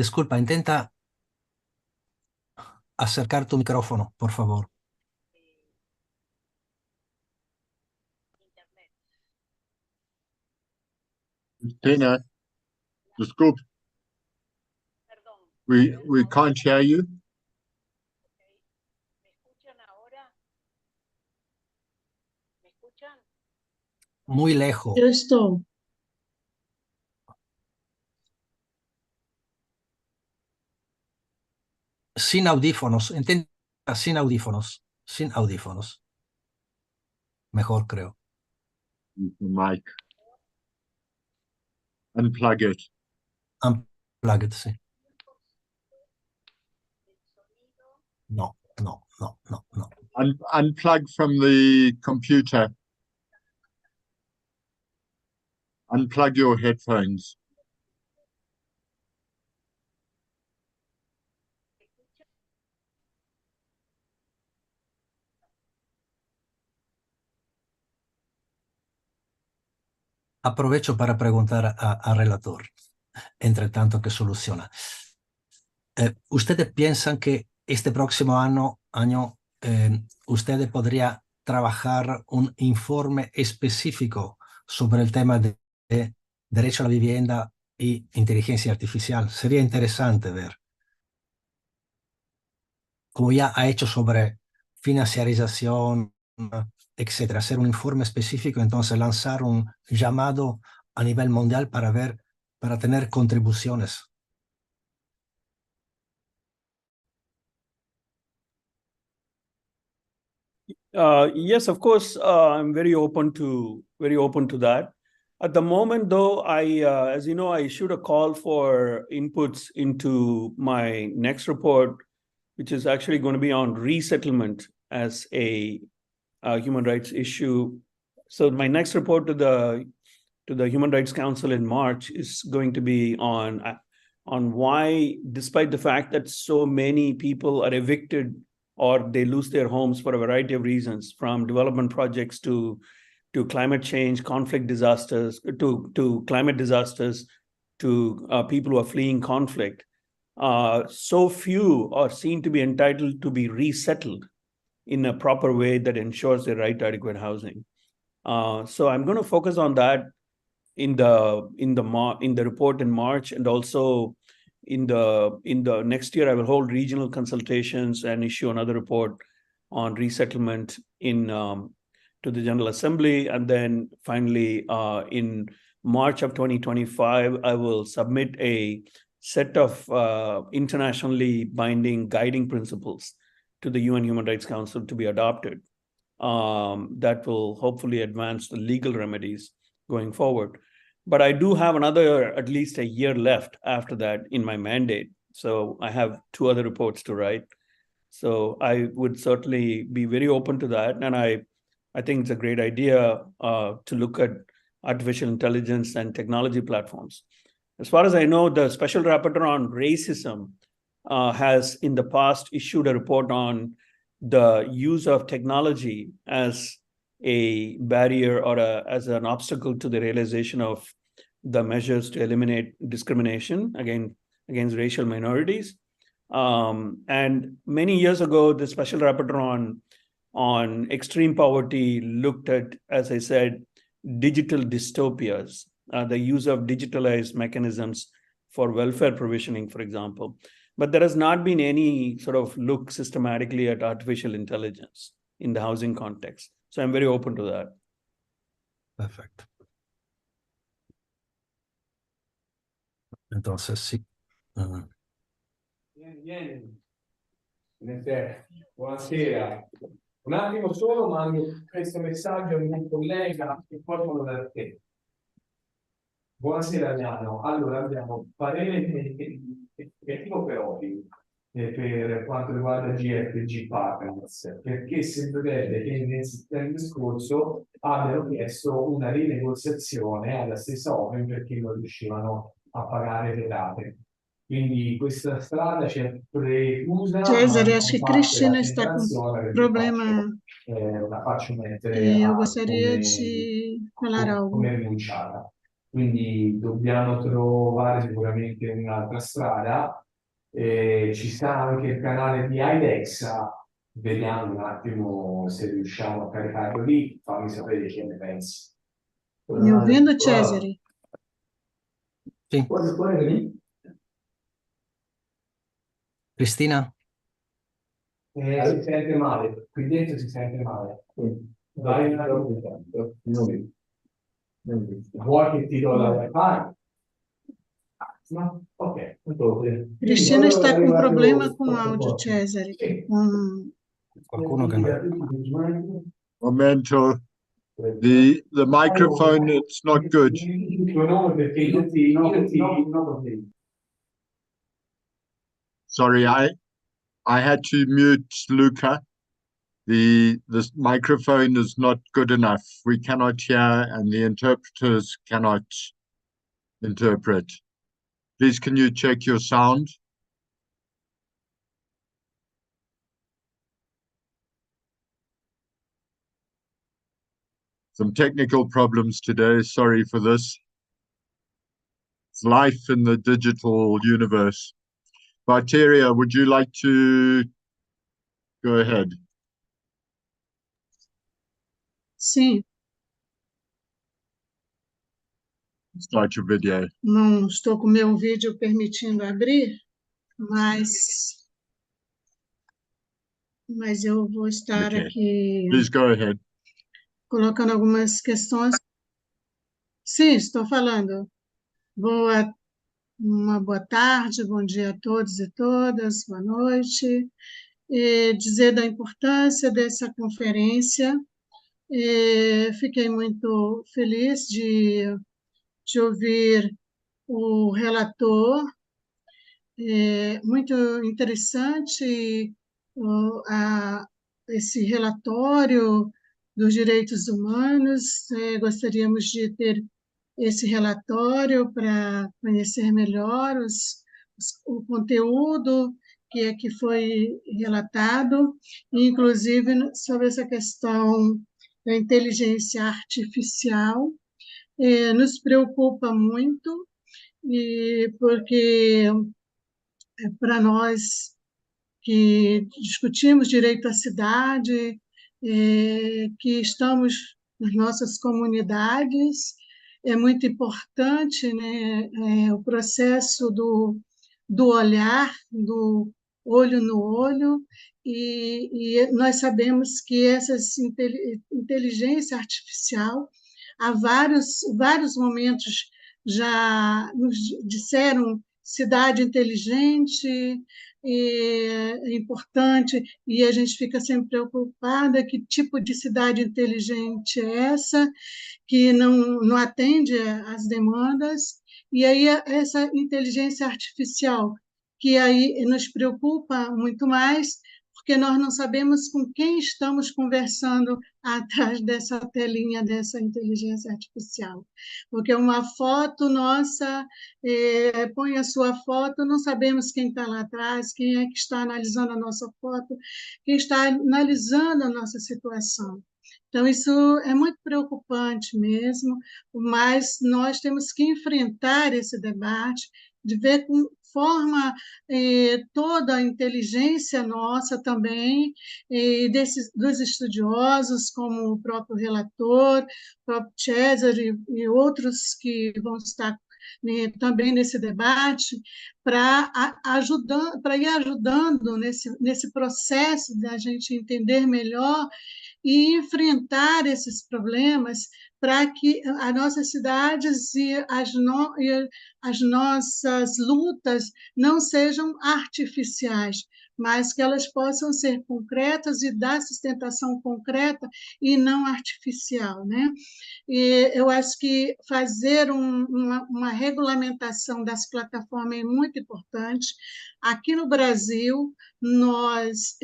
acercar tu micrófono, por favor. Internet. Tina, disculpe, Perdón. we can't hear you. Okay. ¿Me escuchan ahora? ¿Me escuchan? Muy lejos. Eu estou. Sin audífonos. Intenta sin audífonos. Sin audífonos. Mejor, creo. Use the mic. Unplug it. Unplug it, sí. El sonido. No. Unplug from the computer. Unplug your headphones. ¿Me escuchan? Aprovecho para preguntar al relator, entre tanto que soluciona. ¿Ustedes piensan que este próximo año ustedes podrían trabajar un informe específico sobre el tema de derecho a la vivienda y inteligencia artificial? Sería interesante ver, como ya ha hecho sobre financiarización, etcétera, hacer un informe específico, entonces lanzar un llamado a nivel mundial para tener contribuciones. Yes, of course, I'm very open to that. At the moment, though, as you know, I issued a call for inputs into my next report, which is actually going to be on resettlement as a human rights issue. So my next report to the Human Rights Council in March is going to be on why, despite the fact that so many people are evicted or they lose their homes for a variety of reasons, from development projects to climate change, conflict disasters, to climate disasters, to people who are fleeing conflict, so few are seen to be entitled to be resettled in a proper way that ensures their right to adequate housing. So I'm going to focus on that in the report in March, and also in the next year I will hold regional consultations and issue another report on resettlement to the General Assembly, and then finally in March of 2025 I will submit a set of internationally binding guiding principles to the UN Human Rights Council to be adopted, that will hopefully advance the legal remedies going forward. But I do have at least a year left after that in my mandate. So I have 2 other reports to write. So I would certainly be very open to that. And I think it's a great idea to look at artificial intelligence and technology platforms. As far as I know, the Special Rapporteur on Racism has in the past issued a report on the use of technology as a barrier or as an obstacle to the realization of the measures to eliminate discrimination against racial minorities. And many years ago, the Special Rapporteur on extreme poverty looked at, as I said, digital dystopias, the use of digitalized mechanisms for welfare provisioning, for example. but there has not been any sort of look systematically at artificial intelligence in the housing context. So I'm very open to that. Perfecto. Entonces, sí. Vieni. Buonasera. Un attimo solo, mando questo messaggio al mio collega e poi torno da te. Buonasera Adriano. Allora abbiamo parere negativo per Opi per quanto riguarda GFG Partners, perché sembrerebbe che nel settembre scorso abbiano chiesto una rinegoziazione alla stessa Open perché non riuscivano a pagare le rate. Quindi questa strada ci è preclusa. Cesare, ma acho que non parte Cristina la está com tentazione perché problema la faccio mettere e eu a gostaria come, de falar algo. come rinunciata. Quindi dobbiamo trovare sicuramente un'altra strada. Ci sta anche il canale di IDEXA, vediamo un attimo se riusciamo a caricarlo lì, fammi sapere che ne pensi. Me ouvindo, Cesare? Sí. Puoi lì? Cristina, Si sente male, qui dentro si sente male. Vai un attimo. Vuoi che ti do la wifi? No? Ok. Cristina está com problema com áudio, Cesare. qualcuno che no. Momento. The microphone, it's not good. Sorry, I had to mute Luca. The microphone is not good enough. We cannot hear and the interpreters cannot interpret. Please, can you check your sound? Some technical problems today. Sorry for this. It's life in the digital universe. Valteria, would you like to go ahead? Sim, Start your video. não estou com meu vídeo permitindo abrir, mas eu vou estar Okay. aqui Please go ahead. colocando algumas questões. Sim, estou falando. Uma boa tarde, bom dia a todos e todas, boa noite. E dizer da importância dessa conferência. Fiquei muito feliz de ouvir o relator. Muito interessante esse relatório dos direitos humanos. Gostaríamos de ter esse relatório para conhecer melhor o conteúdo que foi relatado, inclusive sobre essa questão da inteligência artificial. Nos preocupa muito, porque para nós que discutimos direito à cidade, que estamos nas nossas comunidades, é muito importante, né, o processo do olhar, do olho no olho, e nós sabemos que essa inteligência artificial, há vários momentos já nos disseram cidade inteligente, é importante, e a gente fica sempre preocupada que tipo de cidade inteligente é essa, que não atende às demandas, e aí essa inteligência artificial, que aí nos preocupa muito mais, porque nós não sabemos com quem estamos conversando atrás dessa telinha, dessa inteligência artificial. Porque uma foto nossa, põe a sua foto, não sabemos quem está lá atrás, quem é que está analisando a nossa foto, quem está analisando a nossa situação. Então, isso é muito preocupante mesmo, mas nós temos que enfrentar esse debate, de ver com forma toda a inteligência nossa também, dos estudiosos, como o próprio relator, o próprio Cesare e outros que vão estar também nesse debate, para ir ajudando nesse processo da gente entender melhor e enfrentar esses problemas para que as nossas cidades e as nossas lutas não sejam artificiais, mas que elas possam ser concretas e dar sustentação concreta e não artificial, né? E eu acho que fazer uma regulamentação das plataformas é muito importante. Aqui no Brasil, nós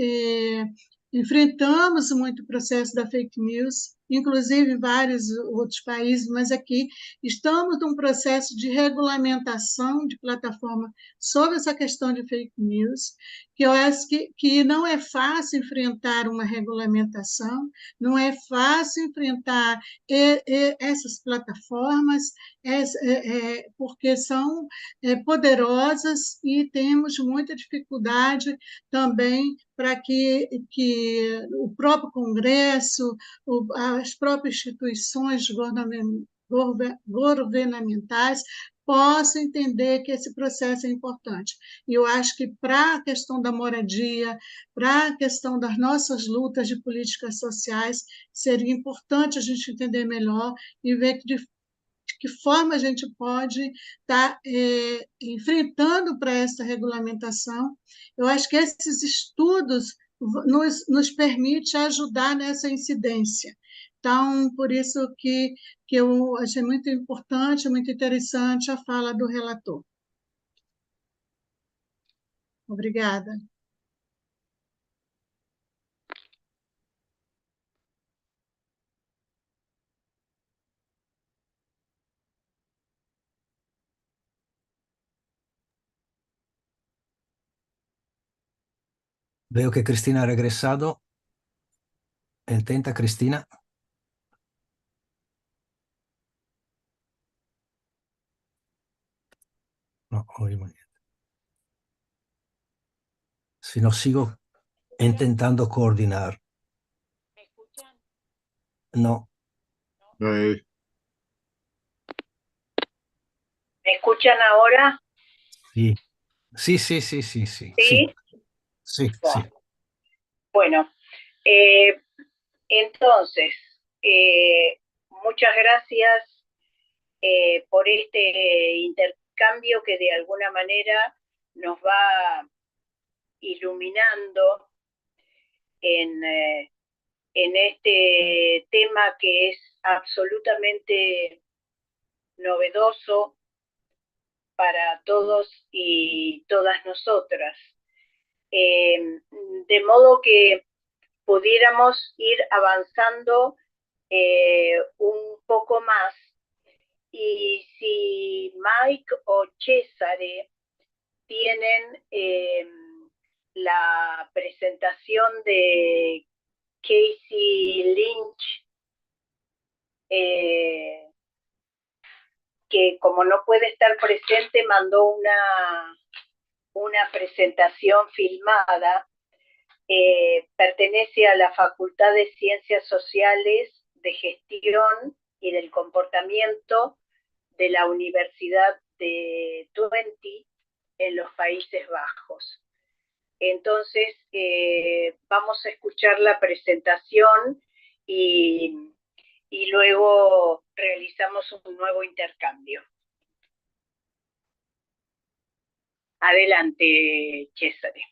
enfrentamos muito o processo da fake news, inclusive em vários outros países, mas aqui estamos num processo de regulamentação de plataforma sobre essa questão de fake news, que eu acho que não é fácil enfrentar uma regulamentação, não é fácil enfrentar essas plataformas, porque são poderosas e temos muita dificuldade também para que o próprio Congresso, as próprias instituições governamentais possam entender que esse processo é importante. E eu acho que para a questão da moradia, para a questão das nossas lutas de políticas sociais, seria importante a gente entender melhor e ver de que forma a gente pode estar enfrentando para essa regulamentação. Eu acho que esses estudos nos permitem ajudar nessa incidência. Então, por isso que eu achei muito importante, muito interessante a fala do relator. Obrigada. Veo que Cristina ha regresado. Intenta, Cristina. No, oímos niente. Si no, sigo intentando coordinar. ¿Me escuchan? No, No, ¿Me escuchan ahora? sí. Sí, sí, sí, sí, sí, sí, ¿Sí? sí, sí. Bueno, entonces, muchas gracias por este intercambio que de alguna manera nos va iluminando en este tema que es absolutamente novedoso para todos y todas nosotras. De modo que pudiéramos ir avanzando un poco más. Y si Mike o Cesare tienen la presentación de Casey Lynch, que como no puede estar presente, mandó una presentación filmada. Pertenece a la Facultad de Ciencias Sociales, de Gestión y del Comportamiento de la Universidad de Twente en los Países Bajos. Entonces, vamos a escuchar la presentación y luego realizamos un nuevo intercambio. Adelante, Cesare.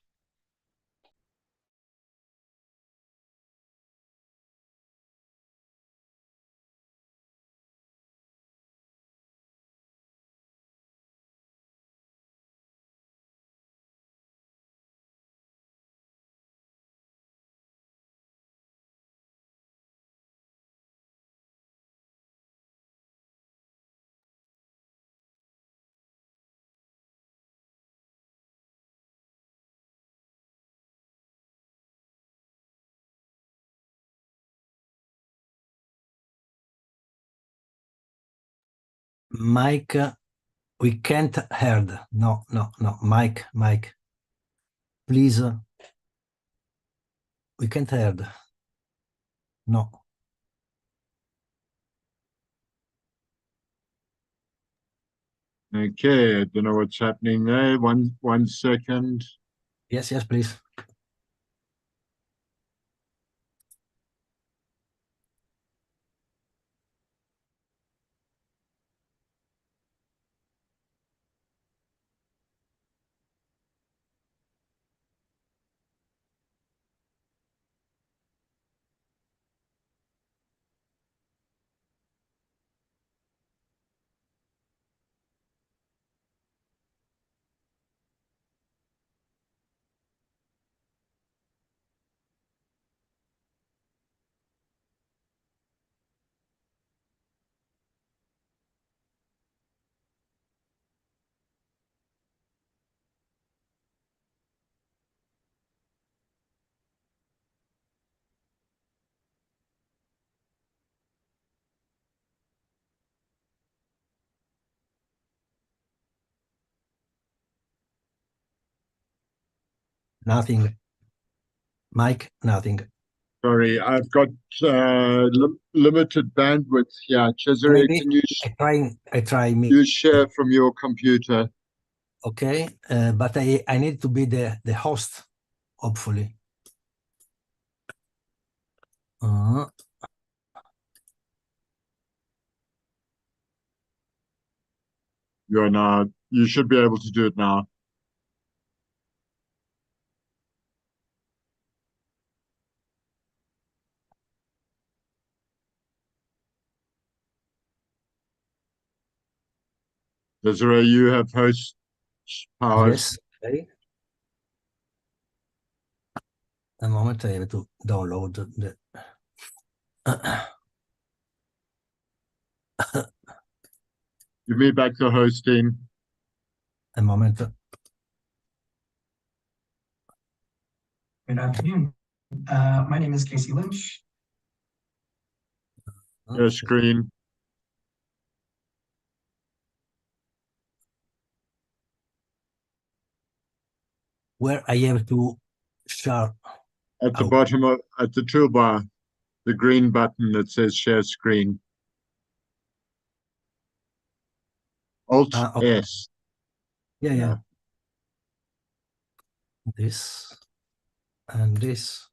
Mike, we can't heard. No, no, no. Mike, please. We can't heard. No. Okay, I don't know what's happening there. One second. Yes, yes, please. Nothing. Mike, nothing. Sorry, I've got limited bandwidth here. Cesare, Maybe can you I try me. you share from your computer? Okay, but I need to be the host, hopefully. You should be able to do it now. Desiree, you have host powers. Yes. Okay. A moment, I have to download the. Give me back the hosting. A moment. Good afternoon. My name is Casey Lynch. Your screen. Where I have to share. At the bottom at the toolbar, the green button that says share screen. Alt Okay. S. Yeah. This and this.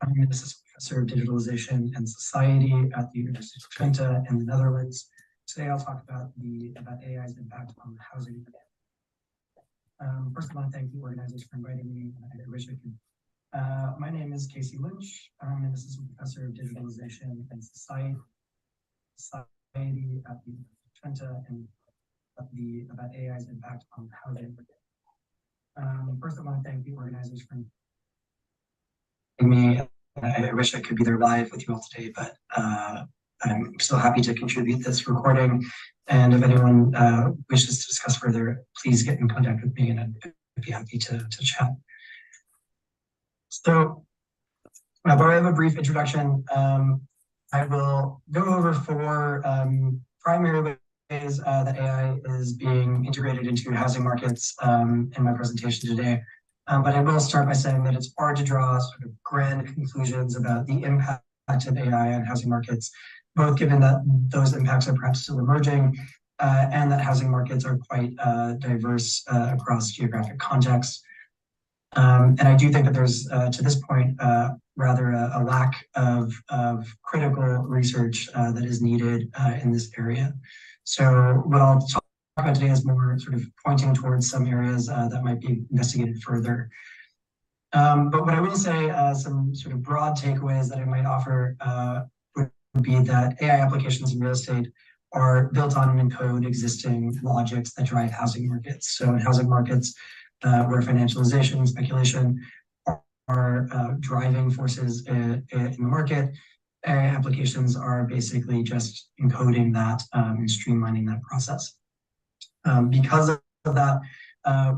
I'm an assistant professor of digitalization and society at the University of Twente in the Netherlands. Today I'll talk about AI's impact on housing. First, I want to thank the organizers for inviting me. I wish I could. My name is Casey Lynch. I'm an assistant professor of digitalization and society at the University of Twente and about AI's impact on housing. First, I want to thank the organizers for me. I wish I could be there live with you all today, but I'm so happy to contribute this recording. And if anyone wishes to discuss further, please get in contact with me and I'd be happy to chat. So, but I have a brief introduction. I will go over four primary ways that AI is being integrated into housing markets in my presentation today. But I will start by saying that it's hard to draw sort of grand conclusions about the impact of AI on housing markets, both given that those impacts are perhaps still emerging and that housing markets are quite diverse across geographic contexts. And I do think that there's, to this point, rather a lack of critical research that is needed in this area. So what I'll talk about today is more sort of pointing towards some areas that might be investigated further. But what I will say, some sort of broad takeaways that I might offer would be that AI applications in real estate are built on and encode existing logics that drive housing markets. So in housing markets, where financialization and speculation are driving forces in the market, AI applications are basically just encoding that and streamlining that process. Because of that,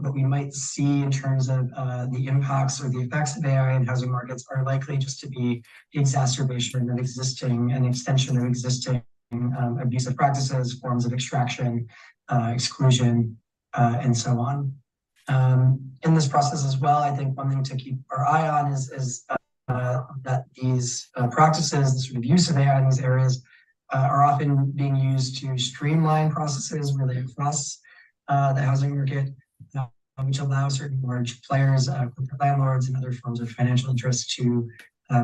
what we might see in terms of the impacts or the effects of AI in housing markets are likely just to be the exacerbation of existing and extension of existing abusive practices, forms of extraction, exclusion, and so on. In this process as well, I think one thing to keep our eye on is that these practices, the sort of use of AI in these areas, are often being used to streamline processes really across the housing market, which allow certain large players, corporate landlords, and other forms of financial interests to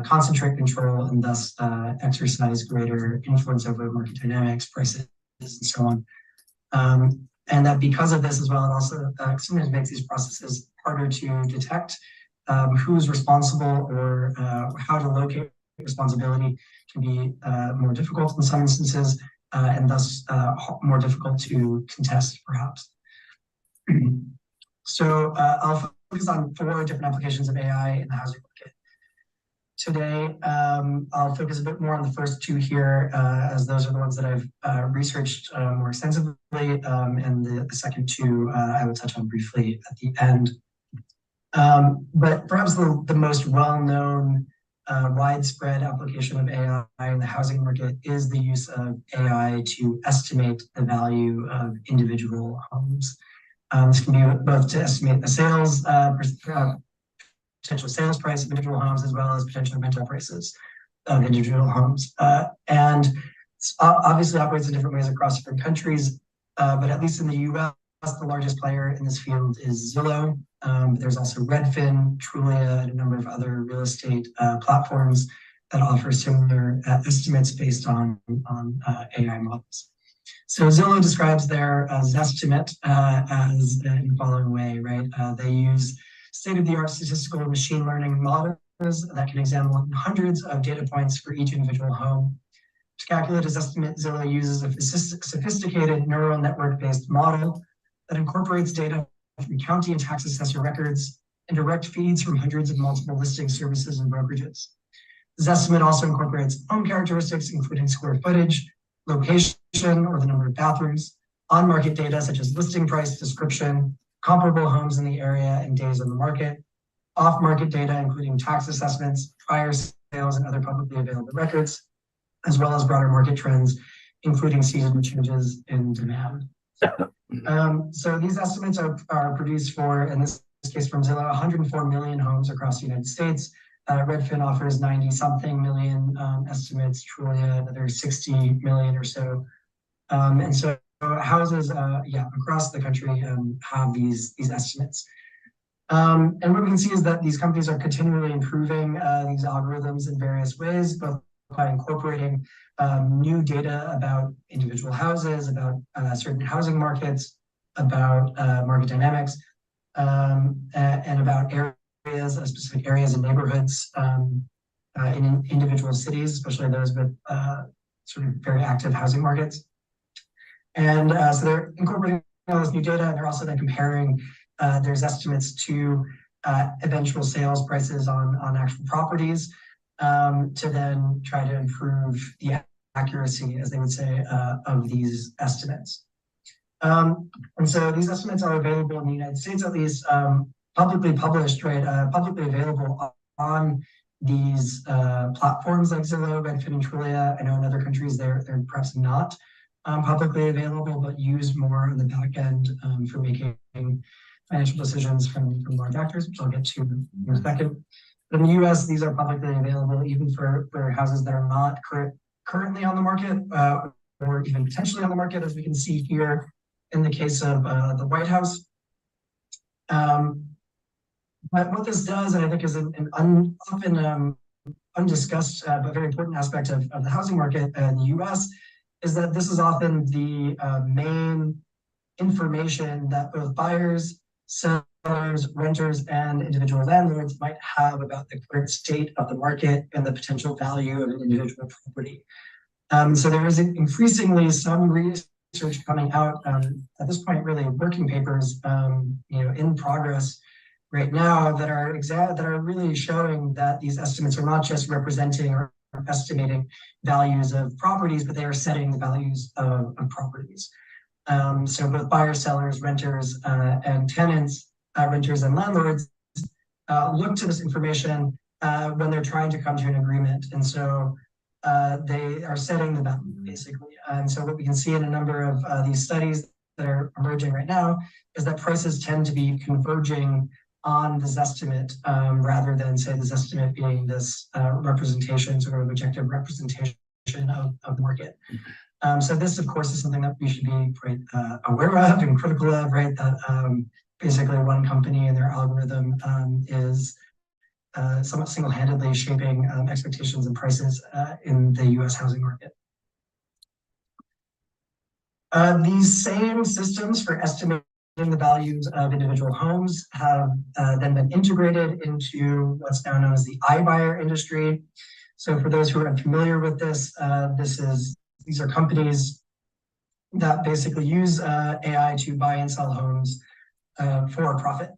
concentrate control and thus exercise greater influence over market dynamics, prices, and so on. And that because of this as well, it also sometimes makes these processes harder to detect. Who's responsible or how to locate responsibility can be more difficult in some instances, and thus more difficult to contest, perhaps. So I'll focus on 4 different applications of AI in the housing market. Today, I'll focus a bit more on the first 2 here, as those are the ones that I've researched more extensively, and the second 2 I will touch on briefly at the end. But perhaps the most well-known widespread application of AI in the housing market is the use of AI to estimate the value of individual homes. This can be both to estimate the sales, potential sales price of individual homes, as well as potential rental prices of individual homes. And obviously operates in different ways across different countries, but at least in the US, the largest player in this field is Zillow. There's also Redfin, Trulia, and a number of other real estate platforms that offer similar estimates based on AI models. So Zillow describes their Zestimate as in the following way, right? They use state-of-the-art statistical and machine learning models that can examine hundreds of data points for each individual home. To calculate a Zestimate, Zillow uses a sophisticated neural network-based model that incorporates data from county and tax assessor records and direct feeds from hundreds of multiple listing services and brokerages. Zestimate also incorporates home characteristics, including square footage, location, or the number of bathrooms, on-market data such as listing price, description, comparable homes in the area, and days on the market, off-market data, including tax assessments, prior sales, and other publicly available records, as well as broader market trends, including seasonal changes in demand. So these estimates are produced for, in this case from Zillow, 104 million homes across the United States. Redfin offers 90-something million estimates, Trulia another 60 million or so. And so houses, across the country have these estimates. And what we can see is that these companies are continually improving these algorithms in various ways, both by incorporating new data about individual houses, about certain housing markets, about market dynamics, and about areas, specific areas and neighborhoods in individual cities, especially those with sort of very active housing markets. And so they're incorporating all this new data, and they're also then comparing there's estimates to eventual sales prices on actual properties to then try to improve the accuracy, as they would say, of these estimates. And so these estimates are available in the United States, at least publicly published, right? Publicly available on these platforms like Zillow, Redfin, and Trulia. I know in other countries they're perhaps not publicly available, but used more on the back end for making financial decisions from large actors, which I'll get to in a second. But in the US, these are publicly available even for houses that are not currently on the market or even potentially on the market, as we can see here in the case of the White House. But what this does, and I think is an often undiscussed but very important aspect of the housing market in the US, is that this is often the main information that both buyers, sellers, renters, and individual landlords might have about the current state of the market and the potential value of an individual property. So there is increasingly some research coming out at this point, really working papers, in progress right now that are really showing that these estimates are not just representing or estimating values of properties, but they are setting the values of properties. So both buyers, sellers, renters, and tenants, renters and landlords look to this information when they're trying to come to an agreement. And so they are setting the value, basically. And so what we can see in a number of these studies that are emerging right now is that prices tend to be converging on this estimate rather than, say, this estimate being this representation, sort of objective representation of the market. So this, of course, is something that we should be quite aware of and critical of, right? That basically one company and their algorithm is somewhat single-handedly shaping expectations and prices in the US housing market. These same systems for estimating the values of individual homes have then been integrated into what's now known as the iBuyer industry. So for those who are unfamiliar with this, these are companies that basically use AI to buy and sell homes for a profit.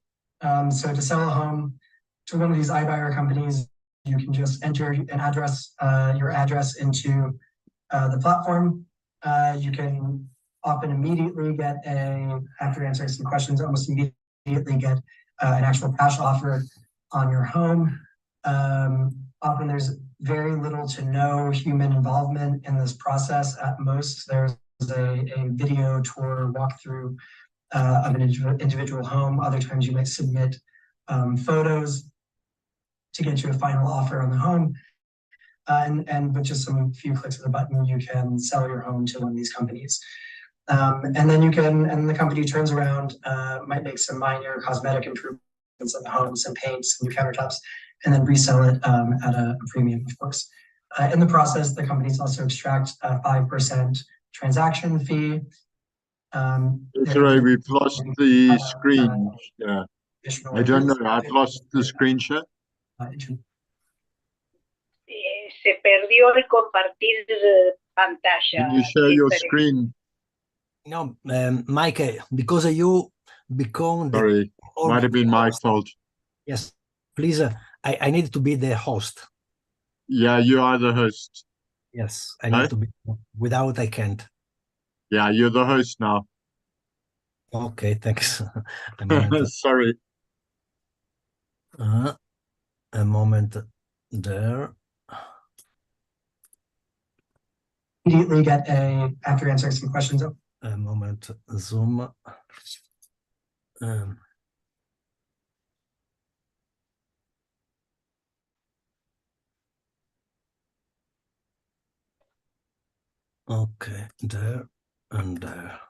So to sell a home to one of these iBuyer companies, you can just enter an address, your address into the platform. You can often immediately get after answering some questions, almost immediately get an actual cash offer on your home. Often there's very little to no human involvement in this process. At most, there's a video tour walkthrough of an individual home. Other times you might submit photos to get you a final offer on the home. And with just some few clicks of the button, you can sell your home to one of these companies. And then the company turns around, might make some minor cosmetic improvements on the home, some paints, some new countertops, and then resell it at a premium, of course. In the process, the companies also extract a 5% transaction fee. Sorry, we've lost the screen. Yeah. I don't know. I've lost the screen share. Se perdió el compartir pantalla. Can you share your screen? No, Mike, because you become the... Sorry, might have been my fault. Yes, please, I need to be the host. Yeah, you are the host. Yes, I need to be. Without, I can't. Yeah, you're the host now. Okay, thanks. Sorry. A moment there. Immediately get after answering some questions. A moment, Zoom. Okay, there and there.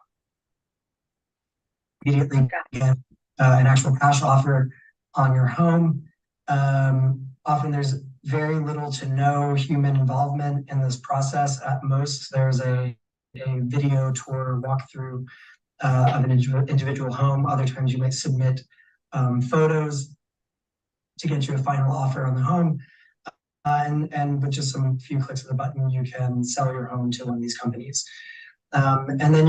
Immediately get an actual cash offer on your home. Often there's very little to no human involvement in this process. At most, there's a video tour walkthrough of an individual home. Other times you might submit photos to get you a final offer on the home. And with just some few clicks of the button, you can sell your home to one of these companies. And then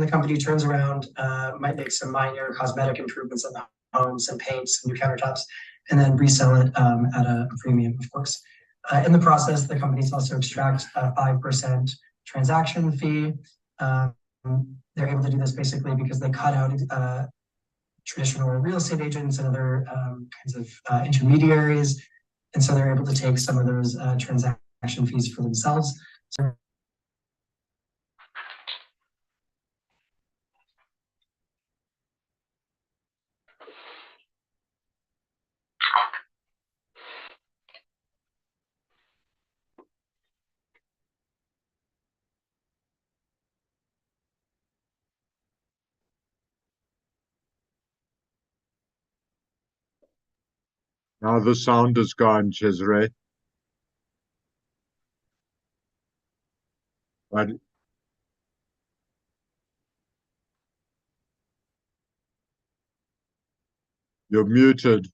the company turns around, might make some minor cosmetic improvements on the home, some paints, some new countertops, and then resell it at a premium, of course. In the process, the companies also extract a 5% transaction fee. They're able to do this basically because they cut out traditional real estate agents and other kinds of intermediaries. And so they're able to take some of those transaction fees for themselves. So now the sound is gone, Cesare. But you're muted.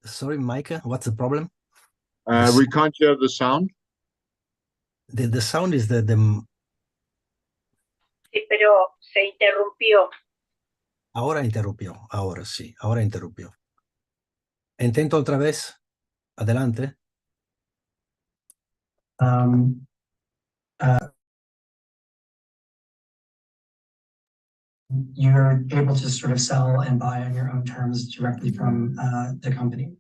Sorry, Mike, what's the problem? We can't hear the sound. The sound is the... Sí, pero se interrumpió. Ahora interrumpió, ahora sí, ahora interrumpió. Intento otra vez. Adelante. You're able to sort of sell and buy on your own terms directly from the company.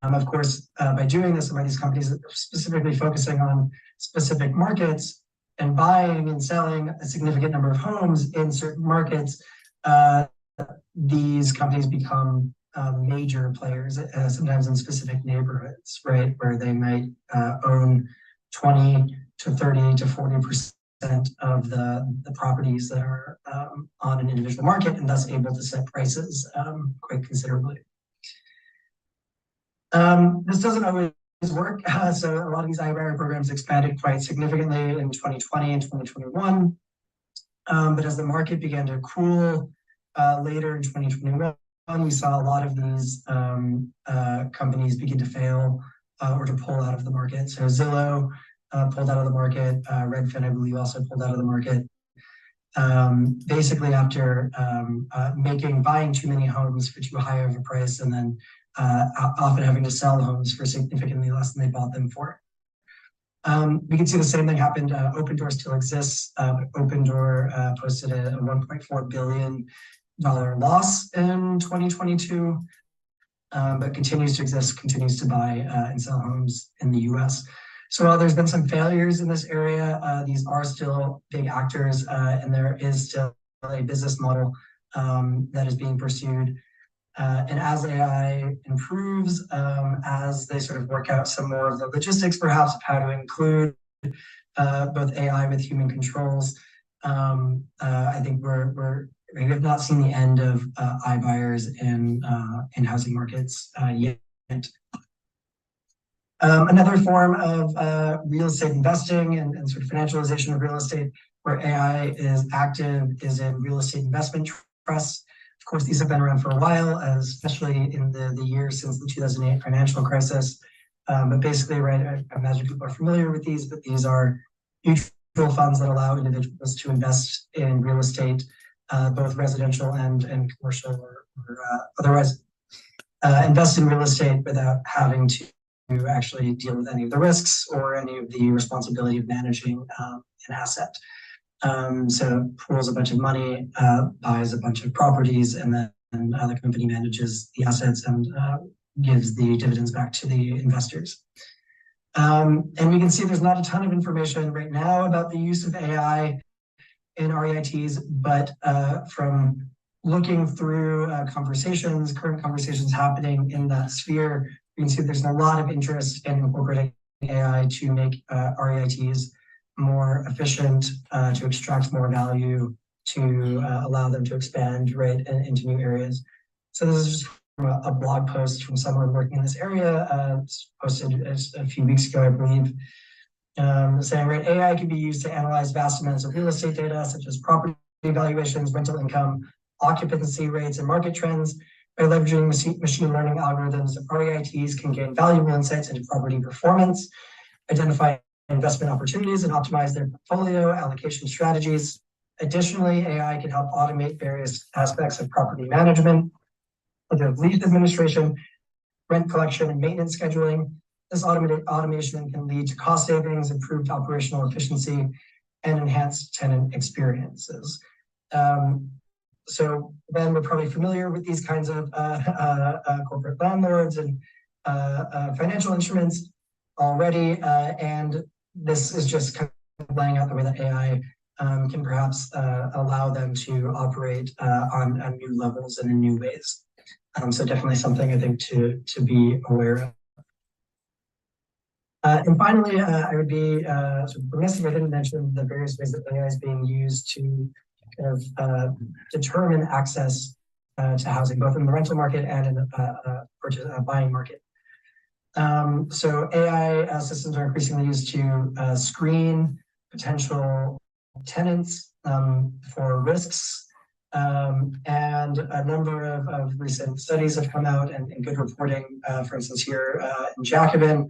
Of course, by doing this, some of these companies are specifically focusing on specific markets and buying and selling a significant number of homes in certain markets, these companies become major players, sometimes in specific neighborhoods, right, where they might own 20 to 30 to 40% of the properties that are on an individual market, and thus able to set prices quite considerably. This doesn't always work. So a lot of these iBuyer programs expanded quite significantly in 2020 and 2021. But as the market began to cool later in 2021, we saw a lot of these companies begin to fail or to pull out of the market. So Zillow pulled out of the market. Redfin, I believe, also pulled out of the market. Basically after buying too many homes for too high of a price, and then often having to sell homes for significantly less than they bought them for. We can see the same thing happened. Opendoor still exists. Opendoor posted a $1.4 billion loss in 2022, but continues to exist, continues to buy and sell homes in the US. So while there's been some failures in this area, these are still big actors, and there is still a business model that is being pursued. And as AI improves, as they sort of work out some more of the logistics, perhaps, of how to include both AI with human controls, I think we have not seen the end of iBuyers in housing markets yet. Another form of real estate investing and sort of financialization of real estate where AI is active is in real estate investment trusts. Of course, these have been around for a while, especially in the years since the 2008 financial crisis. But basically, right, I imagine people are familiar with these, but these are mutual funds that allow individuals to invest in real estate, both residential and commercial or otherwise. Invest in real estate without having to actually deal with any of the risks or any of the responsibility of managing an asset. So pools a bunch of money, buys a bunch of properties, and then the company manages the assets and gives the dividends back to the investors. And we can see there's not a ton of information right now about the use of AI in REITs, but from looking through current conversations happening in that sphere, you can see there's a lot of interest in incorporating AI to make REITs more efficient, to extract more value, to allow them to expand right into new areas. So this is just a blog post from someone working in this area, posted a few weeks ago, I believe, saying, right, AI can be used to analyze vast amounts of real estate data, such as property valuations, rental income, occupancy rates, and market trends. By leveraging machine learning algorithms, REITs can gain valuable insights into property performance, identify investment opportunities, and optimize their portfolio allocation strategies. Additionally, AI can help automate various aspects of property management, whether lease administration, rent collection, and maintenance scheduling. This automation can lead to cost savings, improved operational efficiency, and enhanced tenant experiences. So then we're probably familiar with these kinds of corporate landlords and financial instruments already, and this is just kind of laying out the way that AI can perhaps allow them to operate on new levels and in new ways. So definitely something I think to be aware of. And finally, I would be sort of remiss if I didn't mention the various ways that AI is being used to kind of determine access to housing, both in the rental market and in the buying market. So AI systems are increasingly used to screen potential tenants for risks. And a number of recent studies have come out and good reporting, for instance, here in Jacobin,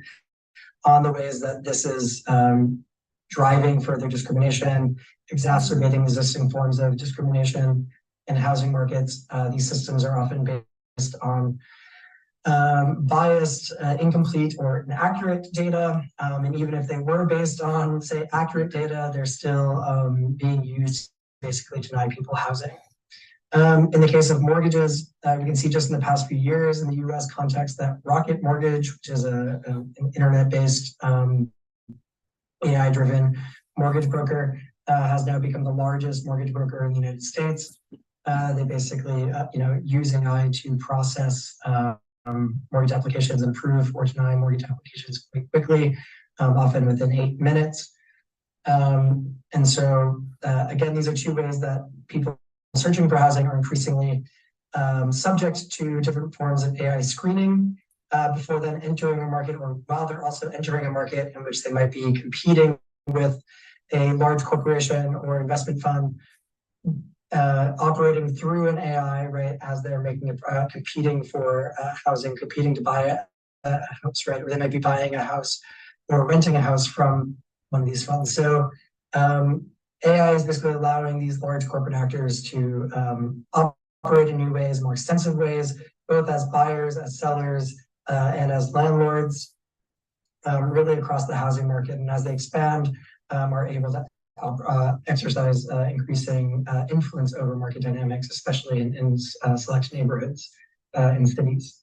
on the ways that this is driving further discrimination, exacerbating existing forms of discrimination in housing markets. These systems are often based on biased, incomplete, or inaccurate data. And even if they were based on, say, accurate data, they're still being used basically to deny people housing. In the case of mortgages, we can see just in the past few years in the US context that Rocket Mortgage, which is an internet-based AI-driven mortgage broker, has now become the largest mortgage broker in the United States. They basically, use AI to process mortgage applications and approve or deny mortgage applications quite quickly. often within 8 minutes. And so, again, these are two ways that people searching for housing are increasingly subject to different forms of AI screening before then entering a market, or while they're also entering a market in which they might be competing with a large corporation or investment fund operating through an AI, right, as they're making a competing for housing, competing to buy a house, right, or they might be buying a house or renting a house from one of these funds. So AI is basically allowing these large corporate actors to operate in new ways, more extensive ways, both as buyers, as sellers, and as landlords, really across the housing market. And as they expand, are able to exercise increasing influence over market dynamics, especially in select neighborhoods in cities.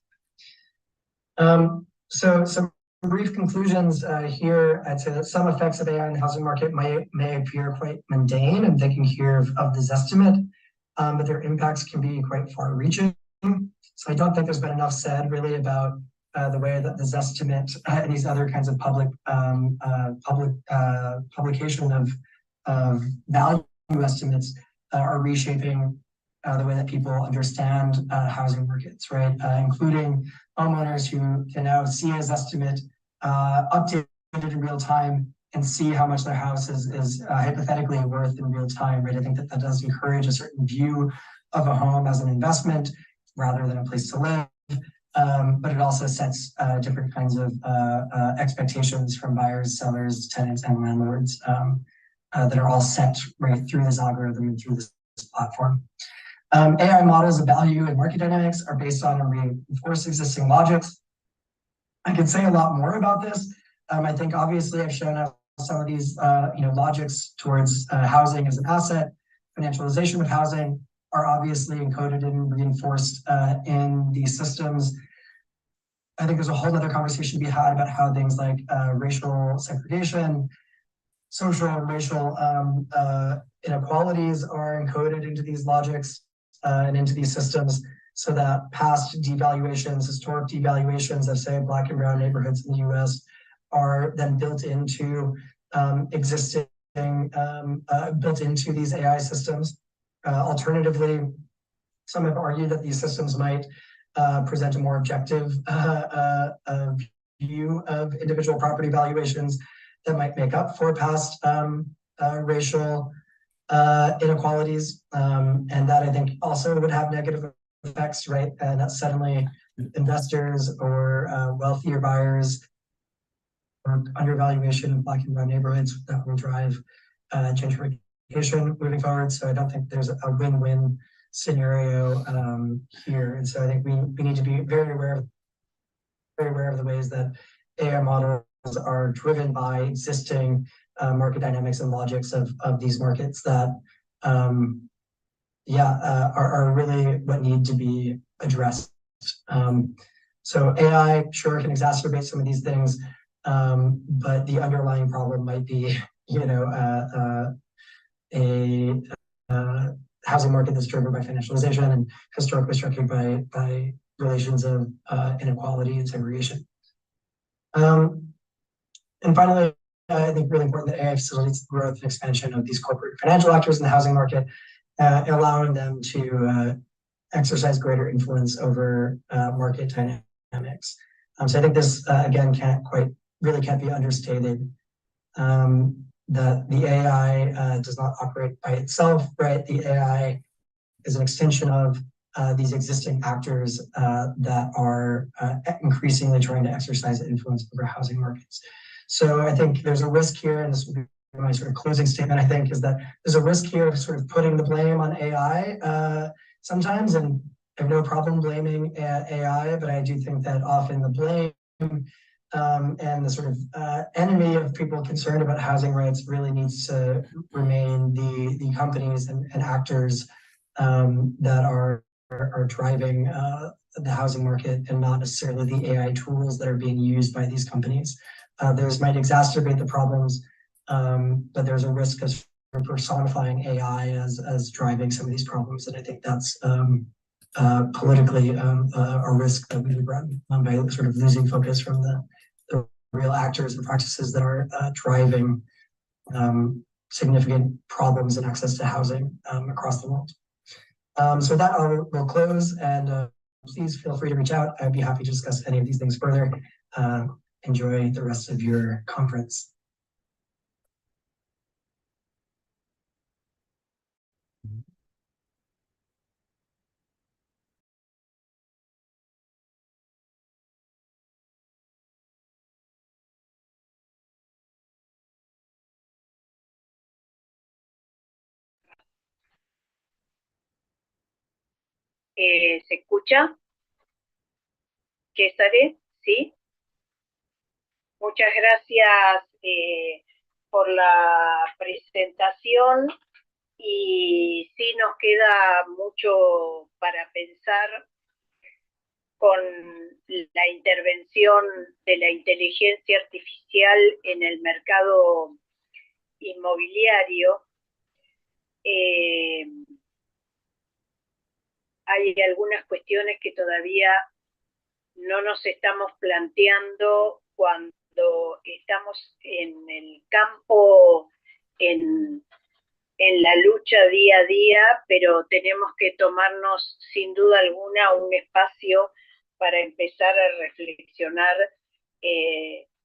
So some brief conclusions here. I'd say that some effects of AI in the housing market may appear quite mundane. I'm thinking here of the Zestimate, but their impacts can be quite far-reaching. So I don't think there's been enough said really about the way that the Zestimate and these other kinds of publication of value estimates are reshaping the way that people understand housing markets, right? Including homeowners who can now see a Zestimate updated in real time and see how much their house is hypothetically worth in real time, right? I think that does encourage a certain view of a home as an investment rather than a place to live. But it also sets different kinds of expectations from buyers, sellers, tenants, and landlords that are all set right through this algorithm and through this platform. AI models of value and market dynamics are based on and reinforce existing logics. I could say a lot more about this. I think obviously I've shown how some of these logics towards housing as an asset, financialization of housing, are obviously encoded and reinforced in these systems. I think there's a whole other conversation to be had about how things like racial segregation, social and racial inequalities are encoded into these logics and into these systems, so that past devaluations, historic devaluations of, say, Black and brown neighborhoods in the US are then built into built into these AI systems. Alternatively, some have argued that these systems might present a more objective view of individual property valuations that might make up for past racial inequalities. And that I think also would have negative effects, right? And that suddenly investors or wealthier buyers or undervaluation of Black and brown neighborhoods that will drive gentrification moving forward. So I don't think there's a win-win scenario here. And so I think we need to be very aware of the ways that AI models are driven by existing market dynamics and logics of these markets that are really what need to be addressed. So AI sure can exacerbate some of these things, but the underlying problem might be, a housing market that's driven by financialization and historically structured by relations of inequality and segregation. And finally, I think really important that AI facilitates the growth and expansion of these corporate financial actors in the housing market, allowing them to exercise greater influence over market dynamics. So I think this, again, can't be understated, that the AI does not operate by itself, right? The AI is an extension of these existing actors that are increasingly trying to exercise influence over housing markets. So I think there's a risk here, and this will be my sort of closing statement, I think, is that there's a risk here of sort of putting the blame on AI sometimes, and I have no problem blaming AI, but I do think that often the blame and the sort of enemy of people concerned about housing rights really needs to remain the companies and actors that are driving the housing market, and not necessarily the AI tools that are being used by these companies. Those might exacerbate the problems, but there's a risk of personifying AI as driving some of these problems, and I think that's politically a risk that we would run by sort of losing focus from the real actors and practices that are driving significant problems in access to housing across the world. So with that, we'll close, and please feel free to reach out. I'd be happy to discuss any of these things further. Enjoy the rest of your conference. ¿Se escucha? César, ¿sí? Muchas gracias por la presentación, y sí nos queda mucho para pensar con la intervención de la inteligencia artificial en el mercado inmobiliario. Hay algunas cuestiones que todavía no nos estamos planteando cuando estamos en el campo, en la lucha día a día, pero tenemos que tomarnos sin duda alguna un espacio para empezar a reflexionar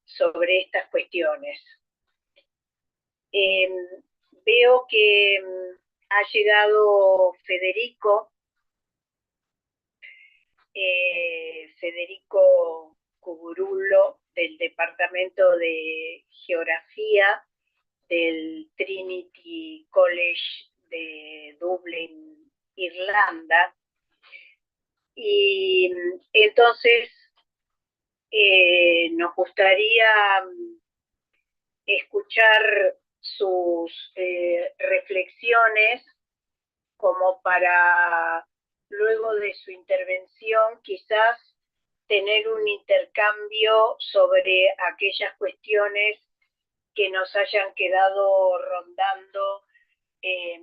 sobre estas cuestiones. Veo que ha llegado Federico Cuburulo, del Departamento de Geografía del Trinity College de Dublín, Irlanda. Y entonces nos gustaría escuchar sus reflexiones, como para luego de su intervención quizás tener un intercambio sobre aquellas cuestiones que nos hayan quedado rondando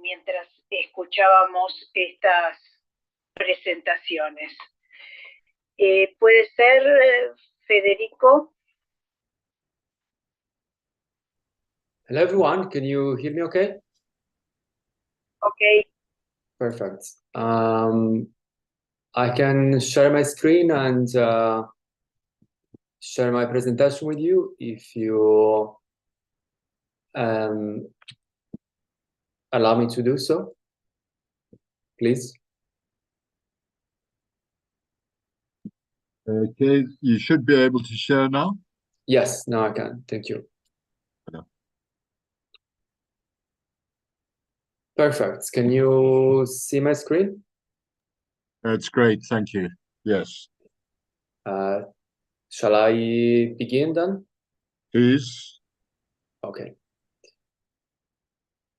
mientras escuchábamos estas presentaciones. ¿Puede ser, Federico? Hello everyone, can you hear me okay? Okay. Perfect. I can share my screen and share my presentation with you if you allow me to do so, please. Okay, you should be able to share now. Yes, now I can. Thank you. Perfect. Can you see my screen? That's great, thank you. Yes. Shall I begin then? Please. Okay.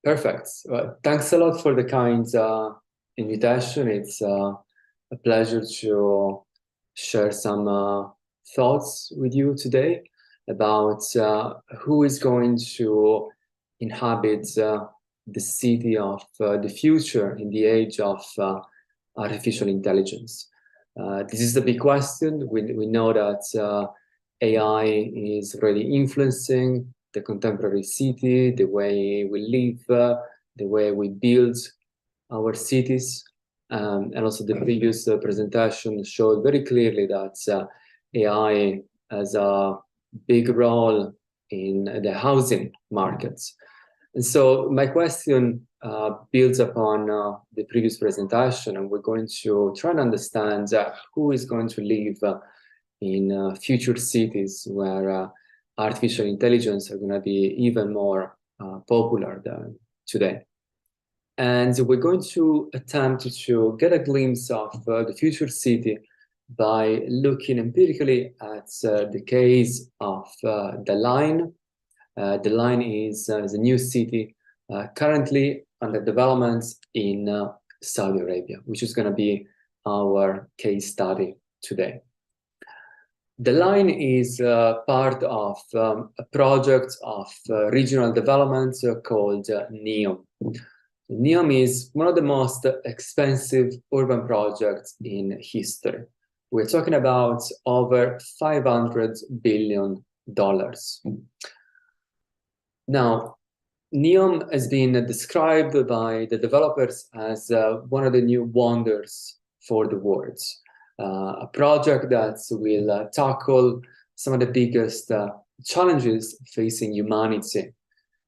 Perfect. Well, thanks a lot for the kind invitation. It's a pleasure to share some thoughts with you today about who is going to inhabit the city of the future in the age of artificial intelligence. This is the big question. We know that AI is already influencing the contemporary city, the way we live, the way we build our cities. And also the previous presentation showed very clearly that AI has a big role in the housing markets. And so my question builds upon the previous presentation, and we're going to try and understand who is going to live in future cities where artificial intelligence are going to be even more popular than today. And we're going to attempt to get a glimpse of the future city by looking empirically at the case of The Line. The Line is a new city currently under development in Saudi Arabia, which is going to be our case study today. The Line is part of a project of regional development called NEOM. NEOM is one of the most expensive urban projects in history. We're talking about over $500 billion Now, NEOM has been described by the developers as one of the new wonders for the world. A project that will tackle some of the biggest challenges facing humanity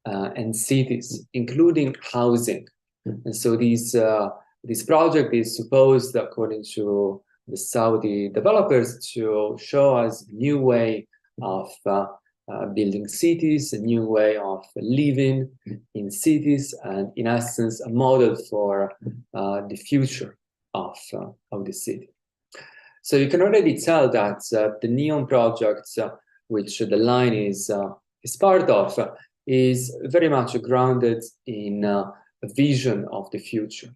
and cities, including housing. And so this project is supposed, according to the Saudi developers, to show us a new way of building cities, a new way of living in cities, and in essence, a model for the future of the city. So you can already tell that the NEOM project, which the line is part of, is very much grounded in a vision of the future.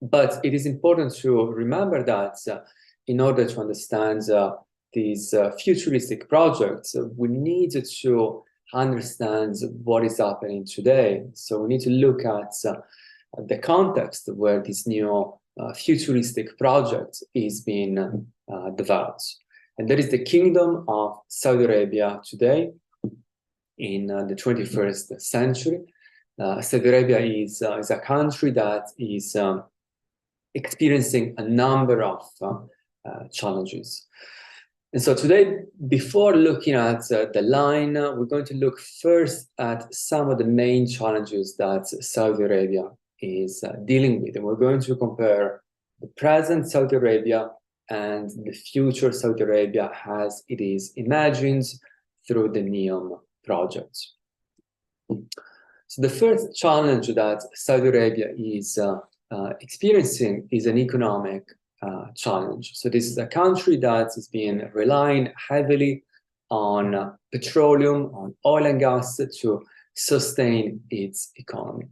But it is important to remember that in order to understand these futuristic projects, we need to understand what is happening today. So we need to look at the context where this new futuristic project is being developed. And that is the Kingdom of Saudi Arabia today in the 21st century. Saudi Arabia is a country that is experiencing a number of challenges. And so today, before looking at the line, we're going to look first at some of the main challenges that Saudi Arabia is dealing with. And we're going to compare the present Saudi Arabia and the future Saudi Arabia as it is imagined through the NEOM project. So the first challenge that Saudi Arabia is experiencing is an economic challenge. So this is a country that has been relying heavily on petroleum, on oil and gas to sustain its economy.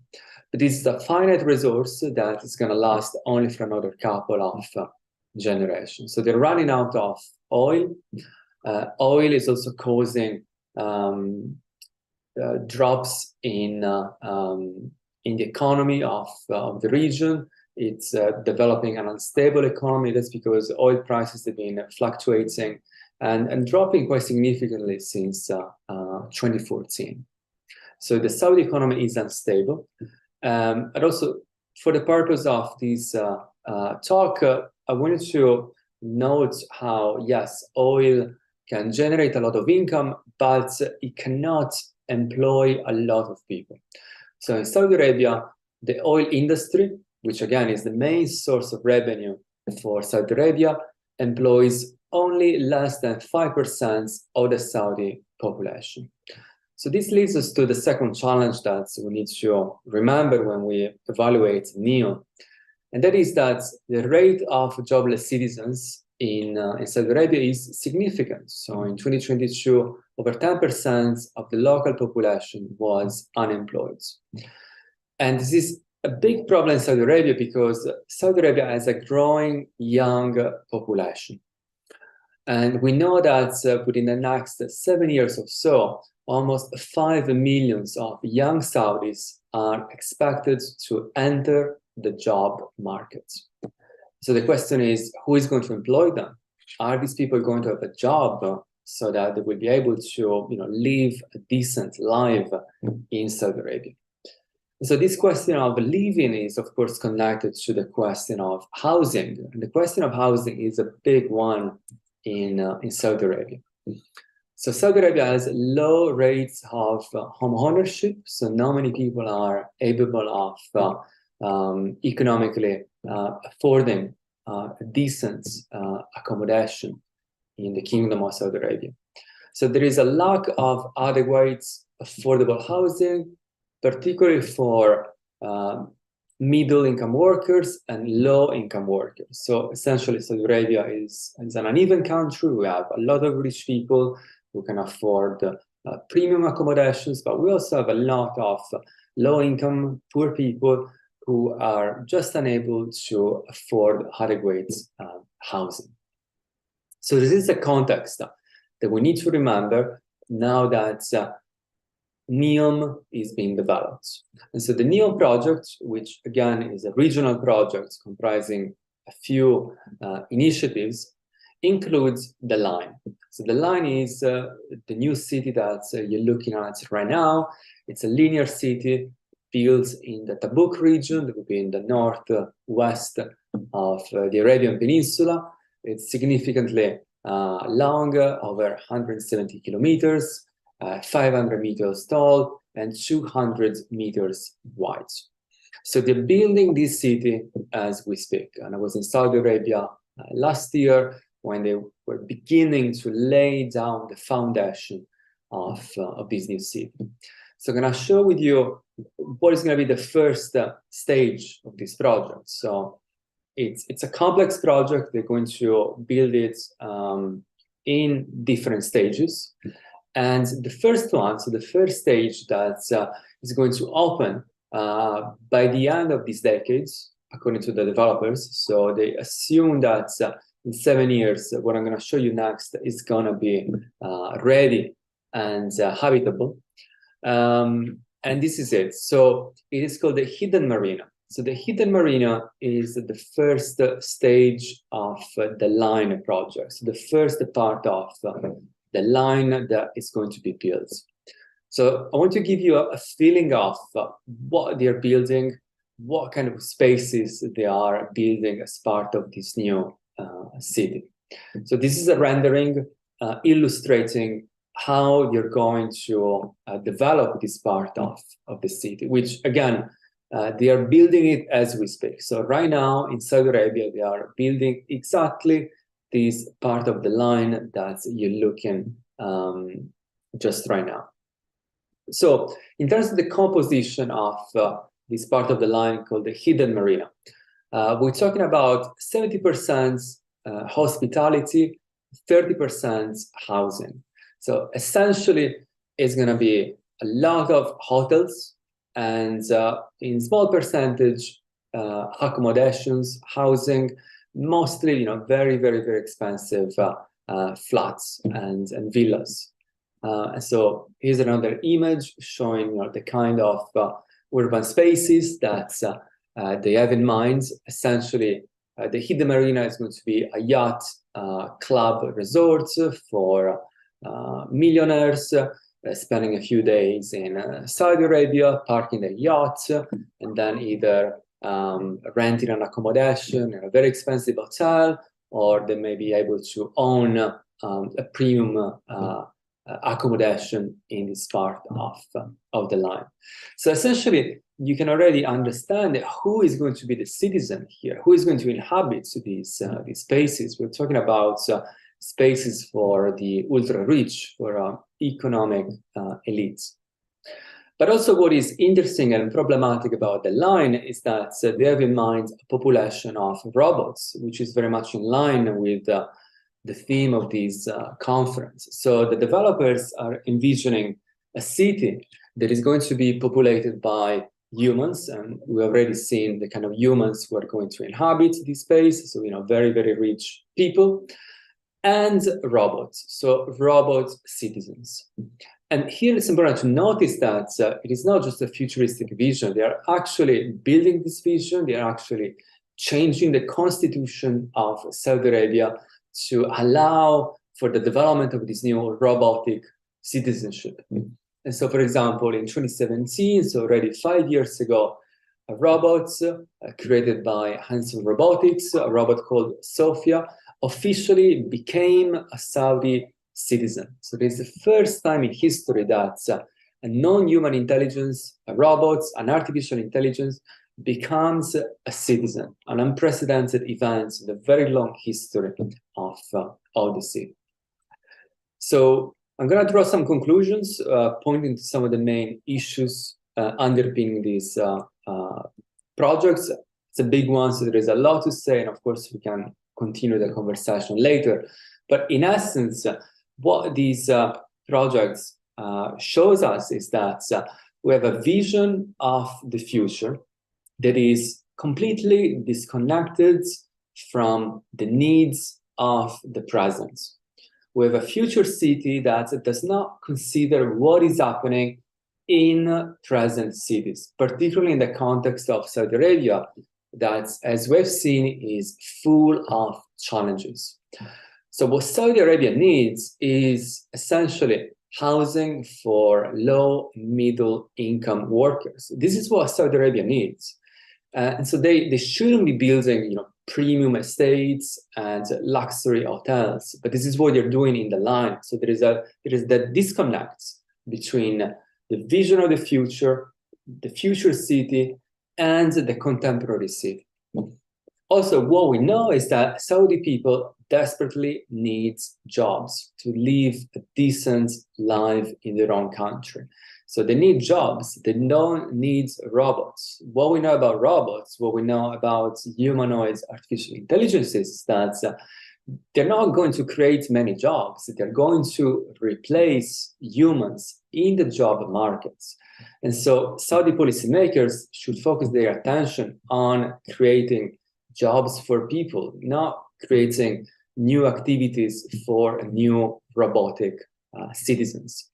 But this is a finite resource that is going to last only for another couple of generations. So they're running out of oil. Oil is also causing drops in the economy of the region. It's developing an unstable economy. That's because oil prices have been fluctuating and dropping quite significantly since 2014. So the Saudi economy is unstable. And also, for the purpose of this talk, I wanted to note how, yes, oil can generate a lot of income, but it cannot employ a lot of people. So in Saudi Arabia, the oil industry, which again is the main source of revenue for Saudi Arabia, employs only less than 5% of the Saudi population. So this leads us to the second challenge that we need to remember when we evaluate NEOM, and that is that the rate of jobless citizens in Saudi Arabia is significant. So in 2022, over 10% of the local population was unemployed. And this is a big problem in Saudi Arabia because Saudi Arabia has a growing young population. And we know that within the next 7 years or so, almost 5 million of young Saudis are expected to enter the job market. So the question is, who is going to employ them? Are these people going to have a job so that they will be able to, live a decent life in Saudi Arabia? So this question of living is, of course, connected to the question of housing. And the question of housing is a big one in Saudi Arabia. So Saudi Arabia has low rates of home ownership. So not many people are able of economically affording a decent accommodation in the Kingdom of Saudi Arabia. So there is a lack of adequate affordable housing, particularly for middle-income workers and low-income workers. So essentially, Saudi Arabia is an uneven country. We have a lot of rich people who can afford premium accommodations, but we also have a lot of low-income, poor people who are just unable to afford adequate housing. So this is the context that we need to remember now that NEOM is being developed. And so the NEOM project, which again is a regional project comprising a few initiatives, includes the Line. So the Line is the new city that you're looking at right now. It's a linear city built in the Tabuk region, that would be in the northwest of the Arabian Peninsula. It's significantly long, over 170 kilometers, 500 meters tall, and 200 meters wide. So they're building this city as we speak. And I was in Saudi Arabia last year when they were beginning to lay down the foundation of this new city. So I'm going to share with you what is going to be the first stage of this project. So it's a complex project. They're going to build it in different stages. And the first one, so the first stage that is going to open by the end of this decade, according to the developers. So they assume that in 7 years, what I'm going to show you next is going to be ready and habitable. And this is it. So it is called the Hidden Marina. So the Hidden Marina is the first stage of the Line project. So the first part of the line that is going to be built. So I want to give you a feeling of what they're building, what kind of spaces they are building as part of this new city. So this is a rendering illustrating how you're going to develop this part of the city, which again, they are building it as we speak. So right now in Saudi Arabia, they are building exactly this part of the line that you're looking just right now. So in terms of the composition of this part of the line called the Hidden Marina, we're talking about 70% hospitality, 30% housing. So essentially, it's going to be a lot of hotels and in small percentage accommodations, housing, mostly, very, very, very expensive flats and villas. And so here's another image showing the kind of urban spaces that they have in mind. Essentially, the Hidden Marina is going to be a yacht club resort for millionaires spending a few days in Saudi Arabia, parking their yacht, and then either renting an accommodation in a very expensive hotel, or they may be able to own a premium accommodation in this part of the line. So essentially, you can already understand who is going to be the citizen here, who is going to inhabit these spaces. We're talking about spaces for the ultra-rich, for economic elites. But also what is interesting and problematic about the line is that they have in mind a population of robots, which is very much in line with the theme of this conference. So the developers are envisioning a city that is going to be populated by humans, and we've already seen the kind of humans who are going to inhabit this space, so very, very rich people, and robots, so robot citizens. And here it's important to notice that it is not just a futuristic vision. They are actually building this vision. They are actually changing the constitution of Saudi Arabia to allow for the development of this new robotic citizenship. And so, for example, in 2017, so already 5 years ago, a robot created by Hanson Robotics, a robot called Sophia, officially became a Saudi citizen. So this is the first time in history that a non-human intelligence, a robot, an artificial intelligence, becomes a citizen, an unprecedented event in the very long history of the city. So I'm going to draw some conclusions, pointing to some of the main issues underpinning these projects. It's a big one, so there is a lot to say, and of course we can continue the conversation later. But in essence, what these projects shows us is that we have a vision of the future that is completely disconnected from the needs of the present. We have a future city that does not consider what is happening in present cities, particularly in the context of Saudi Arabia, that, as we've seen, is full of challenges. So what Saudi Arabia needs is essentially housing for low middle income workers. This is what Saudi Arabia needs. And so they shouldn't be building, premium estates and luxury hotels, but this is what they're doing in the line. So there is that disconnect between the vision of the future city, and the contemporary city. Also, what we know is that Saudi people desperately need jobs to live a decent life in their own country. So they need jobs, they don't need robots. What we know about robots, what we know about humanoid artificial intelligences is that they're not going to create many jobs. They're going to replace humans in the job markets. And so Saudi policymakers should focus their attention on creating jobs for people, not creating new activities for new robotic citizens.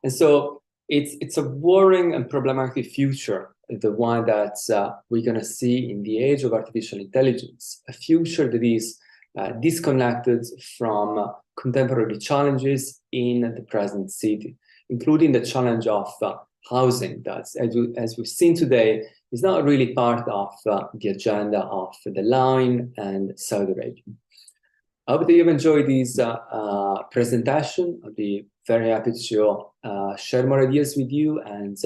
And so it's a worrying and problematic future, the one that we're going to see in the age of artificial intelligence, a future that is disconnected from contemporary challenges in the present city, including the challenge of housing that, as we've seen today, is not really part of the agenda of the line and Saudi Arabia. I hope that you've enjoyed this presentation. I'll be very happy to share more ideas with you and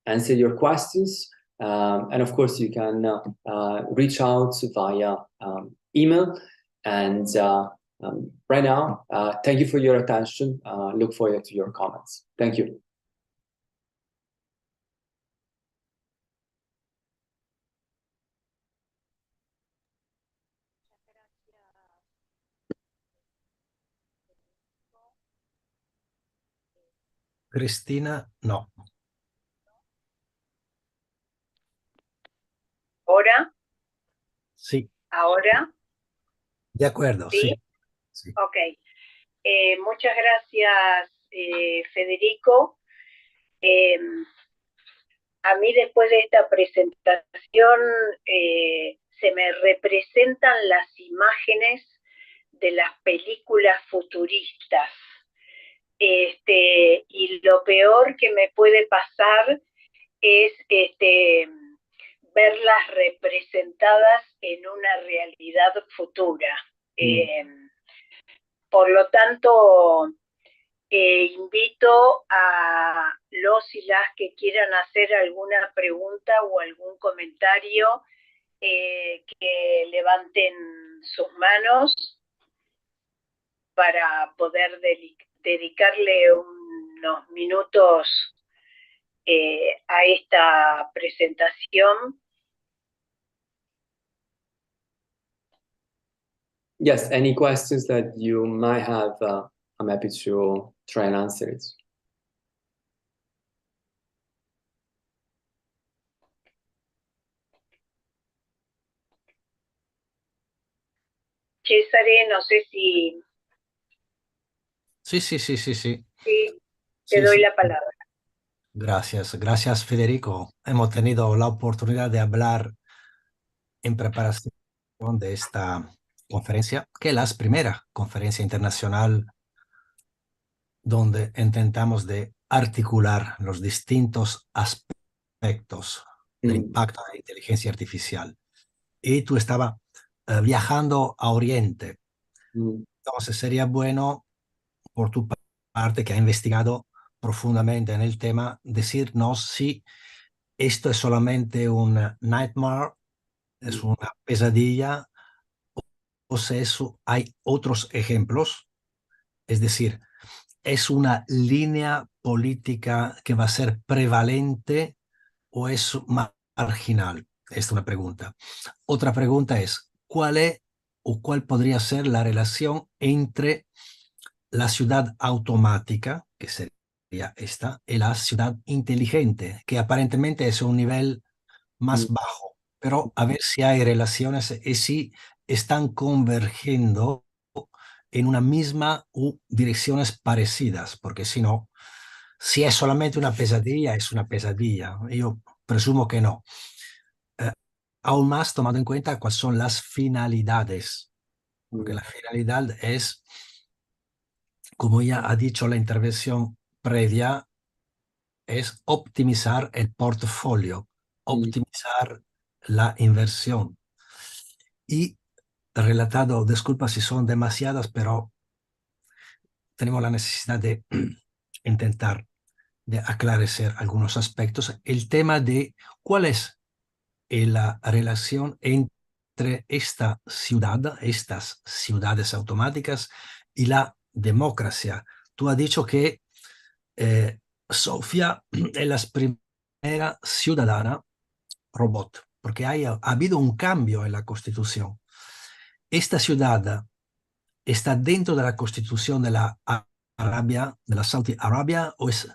answer your questions. And of course, you can reach out via email. And right now, thank you for your attention. Look forward to your comments. Thank you. Cristina, no. ¿Ahora? Sí. ¿Ahora? De acuerdo, sí. Sí. Ok. Muchas gracias, Federico. A mí después de esta presentación se me representan las imágenes de las películas futuristas. Y lo peor que me puede pasar es verlas representadas en una realidad futura. Por lo tanto, invito a los y las que quieran hacer alguna pregunta o algún comentario que levanten sus manos para poder dedicarle unos minutos a esta presentación. Yes, any questions that you might have, I'm happy to try and answer it. Cesare, no sé si... Sí. Sí, te doy la palabra. Gracias Federico. Hemos tenido la oportunidad de hablar en preparación de esta conferencia, que es la primera conferencia internacional donde intentamos de articular los distintos aspectos del impacto de la inteligencia artificial. Y tú estabas viajando a Oriente. Entonces sería bueno, por tu parte, que ha investigado profundamente en el tema, decirnos si esto es solamente un nightmare, es una pesadilla, o si hay otros ejemplos. Es decir, ¿es una línea política que va a ser prevalente o es marginal? Esta es una pregunta. Otra pregunta es, ¿cuál podría ser la relación entre la ciudad automática, que sería esta, y la ciudad inteligente, que aparentemente es un nivel más bajo? Pero a ver si hay relaciones y si están convergiendo en una misma u direcciones parecidas, porque si no, si es solamente una pesadilla, es una pesadilla. Yo presumo que no. Aún más tomando en cuenta cuáles son las finalidades porque la finalidad es, como ya ha dicho la intervención previa, es optimizar el portfolio, optimizar la inversión. Y relatado, disculpa si son demasiadas, pero tenemos la necesidad de intentar de aclarecer algunos aspectos. El tema de cuál es la relación entre esta ciudad, estas ciudades automáticas y la democracia. Tú has dicho que Sofía es la primera ciudadana robot, porque ha habido un cambio en la constitución. Esta ciudad está dentro de la constitución de la Arabia, de la Saudi Arabia, o es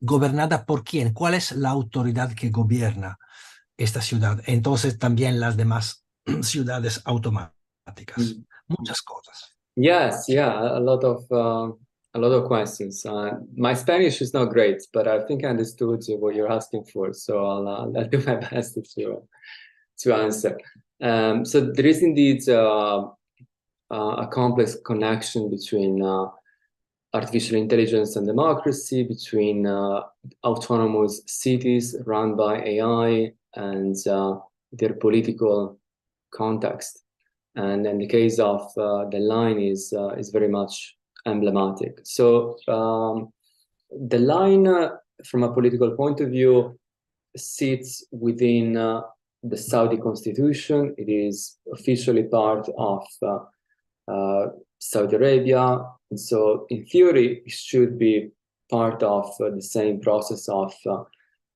gobernada por quién? ¿Cuál es la autoridad que gobierna esta ciudad? Entonces también las demás ciudades automáticas. Muchas cosas. Yes, yeah, a lot of questions. My Spanish is not great, but I think I understood what you're asking for, so I'll do my best to answer. So there is indeed a complex connection between artificial intelligence and democracy, between autonomous cities run by AI and their political context. And in the case of the line is very much emblematic. So the line, from a political point of view, sits within the Saudi constitution. It is officially part of Saudi Arabia, and so in theory it should be part of the same process of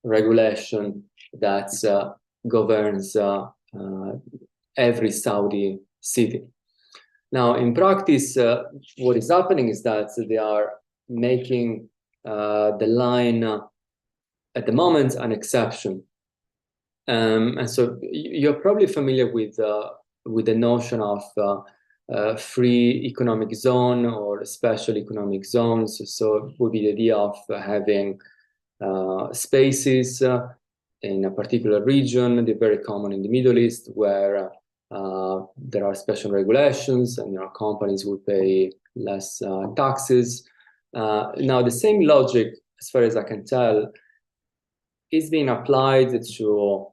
regulation that governs every Saudi city. Now, in practice, what is happening is that they are making the line at the moment an exception, and so you're probably familiar with the notion of free economic zone or special economic zones. So it would be the idea of having spaces in a particular region. They're very common in the Middle East, where there are special regulations and companies will pay less taxes. Now, the same logic, as far as I can tell, is being applied to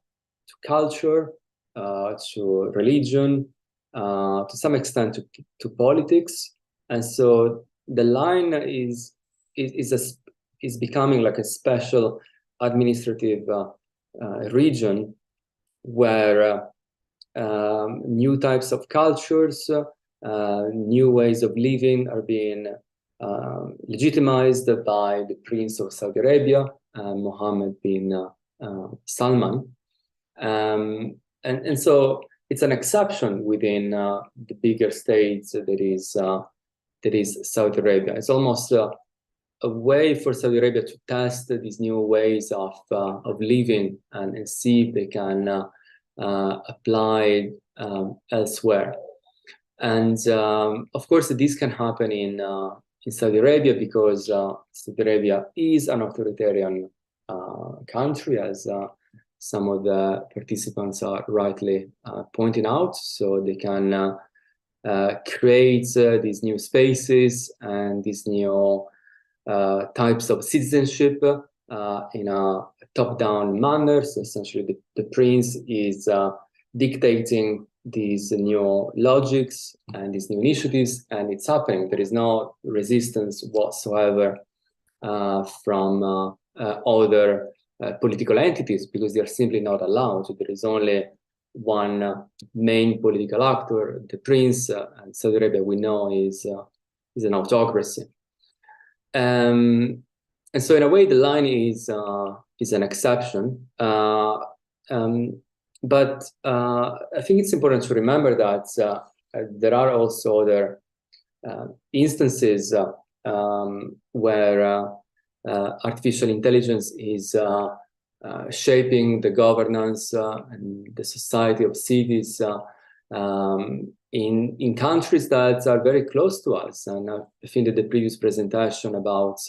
culture, to religion, to some extent to politics. And so the line is becoming like a special administrative region where new types of cultures, new ways of living are being legitimized by the Prince of Saudi Arabia, Mohammed bin Salman. And so it's an exception within the bigger states that is Saudi Arabia. It's almost a way for Saudi Arabia to test these new ways of living and see if they can apply elsewhere. And of course, this can happen in Saudi Arabia because Saudi Arabia is an authoritarian country, as some of the participants are rightly pointing out. So they can create these new spaces and these new types of citizenship in a top-down manner. So essentially, the prince is dictating these new logics and these new initiatives, and it's happening. There is no resistance whatsoever from other political entities, because they are simply not allowed. There is only one main political actor, the prince, and Saudi Arabia, we know, is an autocracy. And so in a way, the line is an exception. But I think it's important to remember that there are also other instances where artificial intelligence is shaping the governance and the society of cities in countries that are very close to us. And I think that the previous presentation about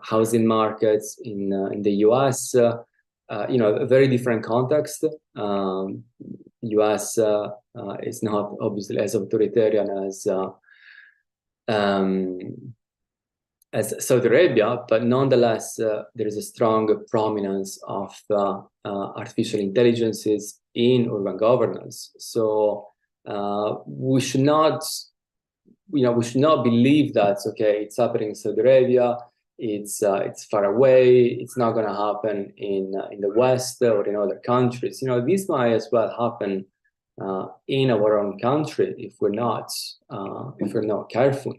housing markets in the US, a very different context. US is not obviously as authoritarian as Saudi Arabia, but nonetheless, there is a strong prominence of artificial intelligences in urban governance. So we should not, we should not believe that okay, it's happening in Saudi Arabia, it's far away, it's not going to happen in the West or in other countries. This might as well happen in our own country if we're not careful.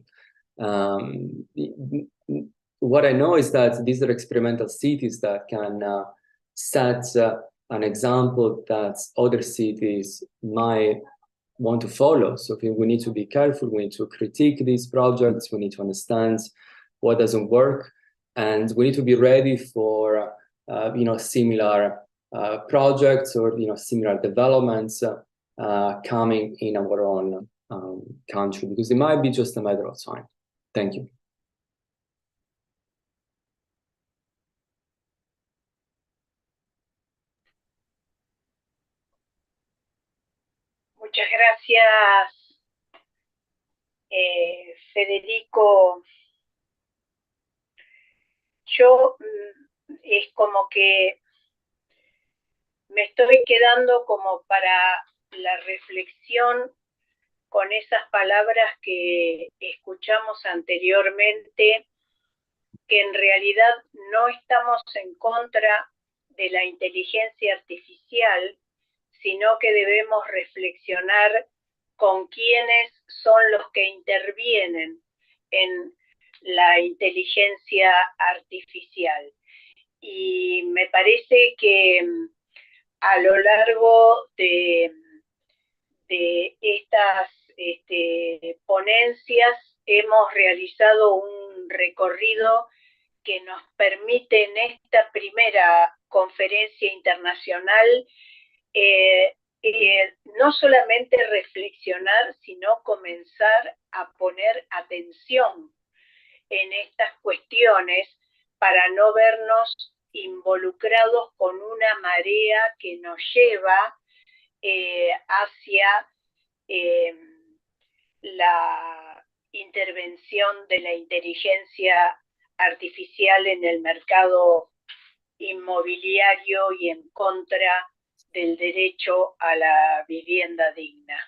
What I know is that these are experimental cities that can set an example that other cities might want to follow. So we need to be careful, we need to critique these projects, we need to understand what doesn't work, and we need to be ready for similar projects or similar developments coming in our own country, because it might be just a matter of time. Thank you. Muchas gracias, Federico. Yo es como que me estoy quedando como para la reflexión con esas palabras que escuchamos anteriormente, que en realidad no estamos en contra de la inteligencia artificial, sino que debemos reflexionar con quiénes son los que intervienen en la inteligencia artificial. Y me parece que a lo largo de estas ponencias hemos realizado un recorrido que nos permite en esta primera conferencia internacional no solamente reflexionar, sino comenzar a poner atención en estas cuestiones para no vernos involucrados con una marea que nos lleva hacia la intervención de la inteligencia artificial en el mercado inmobiliario y en contra del derecho a la vivienda digna.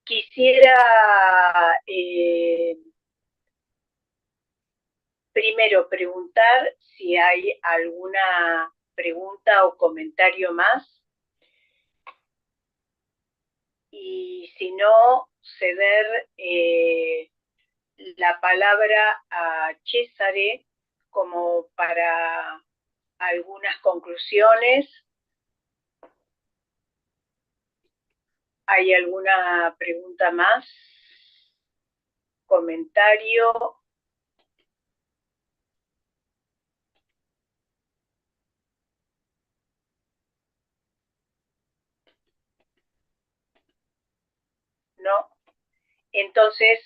Quisiera primero preguntar si hay alguna pregunta o comentario más, y si no, ceder la palabra a Cesare como para algunas conclusiones. ¿Hay alguna pregunta más? ¿Comentario? ¿No? Entonces,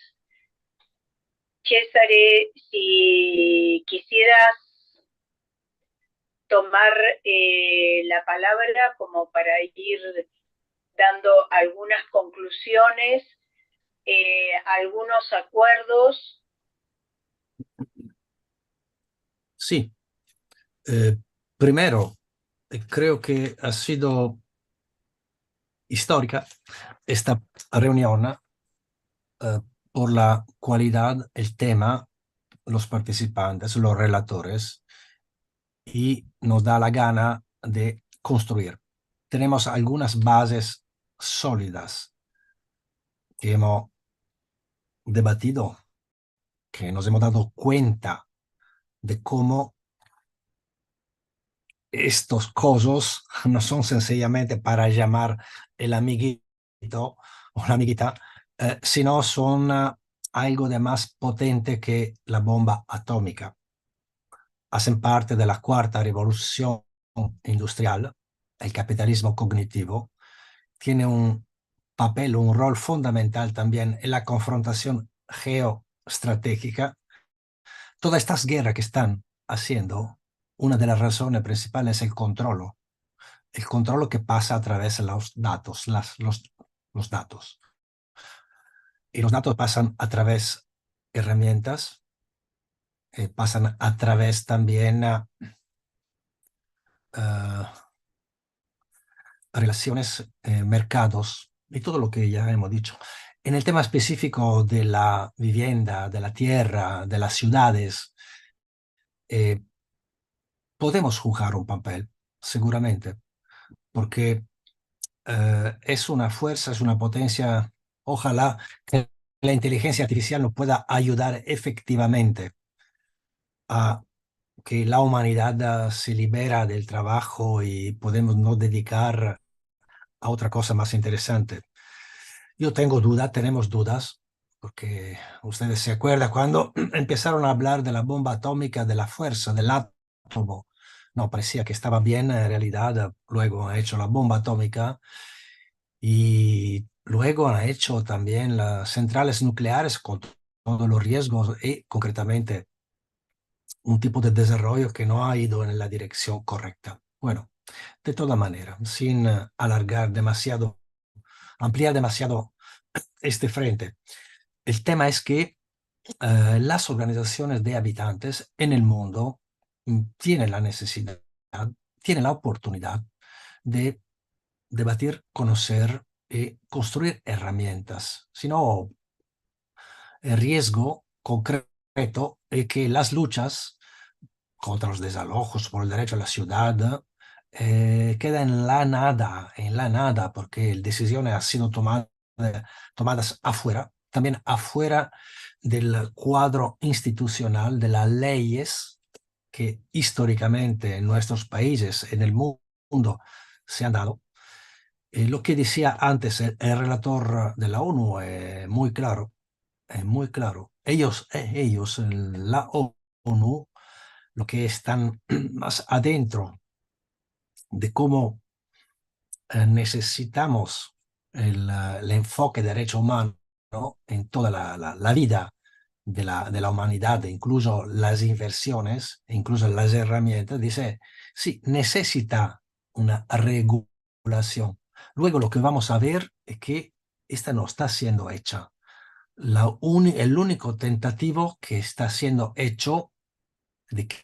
Cesare, si quisieras tomar la palabra como para ir dando algunas conclusiones, algunos acuerdos. Sí. Primero, creo que ha sido histórica esta reunión por la cualidad, el tema, los participantes, los relatores, y nos da la gana de construir. Tenemos algunas bases sólidas que hemos debatido, que nos hemos dado cuenta de cómo estos cosas no son sencillamente para llamar el amiguito o la amiguita, sino son algo de más potente que la bomba atómica. Hacen parte de la cuarta revolución industrial. El capitalismo cognitivo tiene un papel, un rol fundamental también en la confrontación geoestratégica. Todas estas guerras que están haciendo, una de las razones principales es el control el control que pasa a través de los datos, los datos. Y los datos pasan a través de herramientas, pasan a través también relaciones, mercados y todo lo que ya hemos dicho. En el tema específico de la vivienda, de la tierra, de las ciudades, podemos jugar un papel, seguramente, porque es una fuerza, es una potencia. Ojalá que la inteligencia artificial nos pueda ayudar efectivamente a que la humanidad se libera del trabajo y podemos no dedicar a otra cosa más interesante. Yo tengo dudas, tenemos dudas, porque ustedes se acuerdan cuando empezaron a hablar de la bomba atómica, de la fuerza del átomo. No, parecía que estaba bien, en realidad luego han hecho la bomba atómica y luego han hecho también las centrales nucleares con todos los riesgos y concretamente un tipo de desarrollo que no ha ido en la dirección correcta. Bueno, de toda manera, sin alargar demasiado, ampliar demasiado este frente, el tema es que las organizaciones de habitantes en el mundo tienen la necesidad, tienen la oportunidad de debatir, conocer y construir herramientas. Si no, el riesgo concreto es que las luchas contra los desalojos, por el derecho a la ciudad, queda en la nada, porque las decisiones han sido tomadas afuera, también afuera del cuadro institucional, de las leyes que históricamente en nuestros países, en el mundo, se han dado. Lo que decía antes el relator de la ONU es muy claro, es muy claro. Ellos, la ONU, lo que están más adentro de cómo necesitamos el enfoque de derecho humano, ¿no?, en toda la vida de la humanidad, incluso las inversiones, incluso las herramientas, dice, sí, necesita una regulación. Luego lo que vamos a ver es que esta no está siendo hecha. El único tentativo que está siendo hecho de que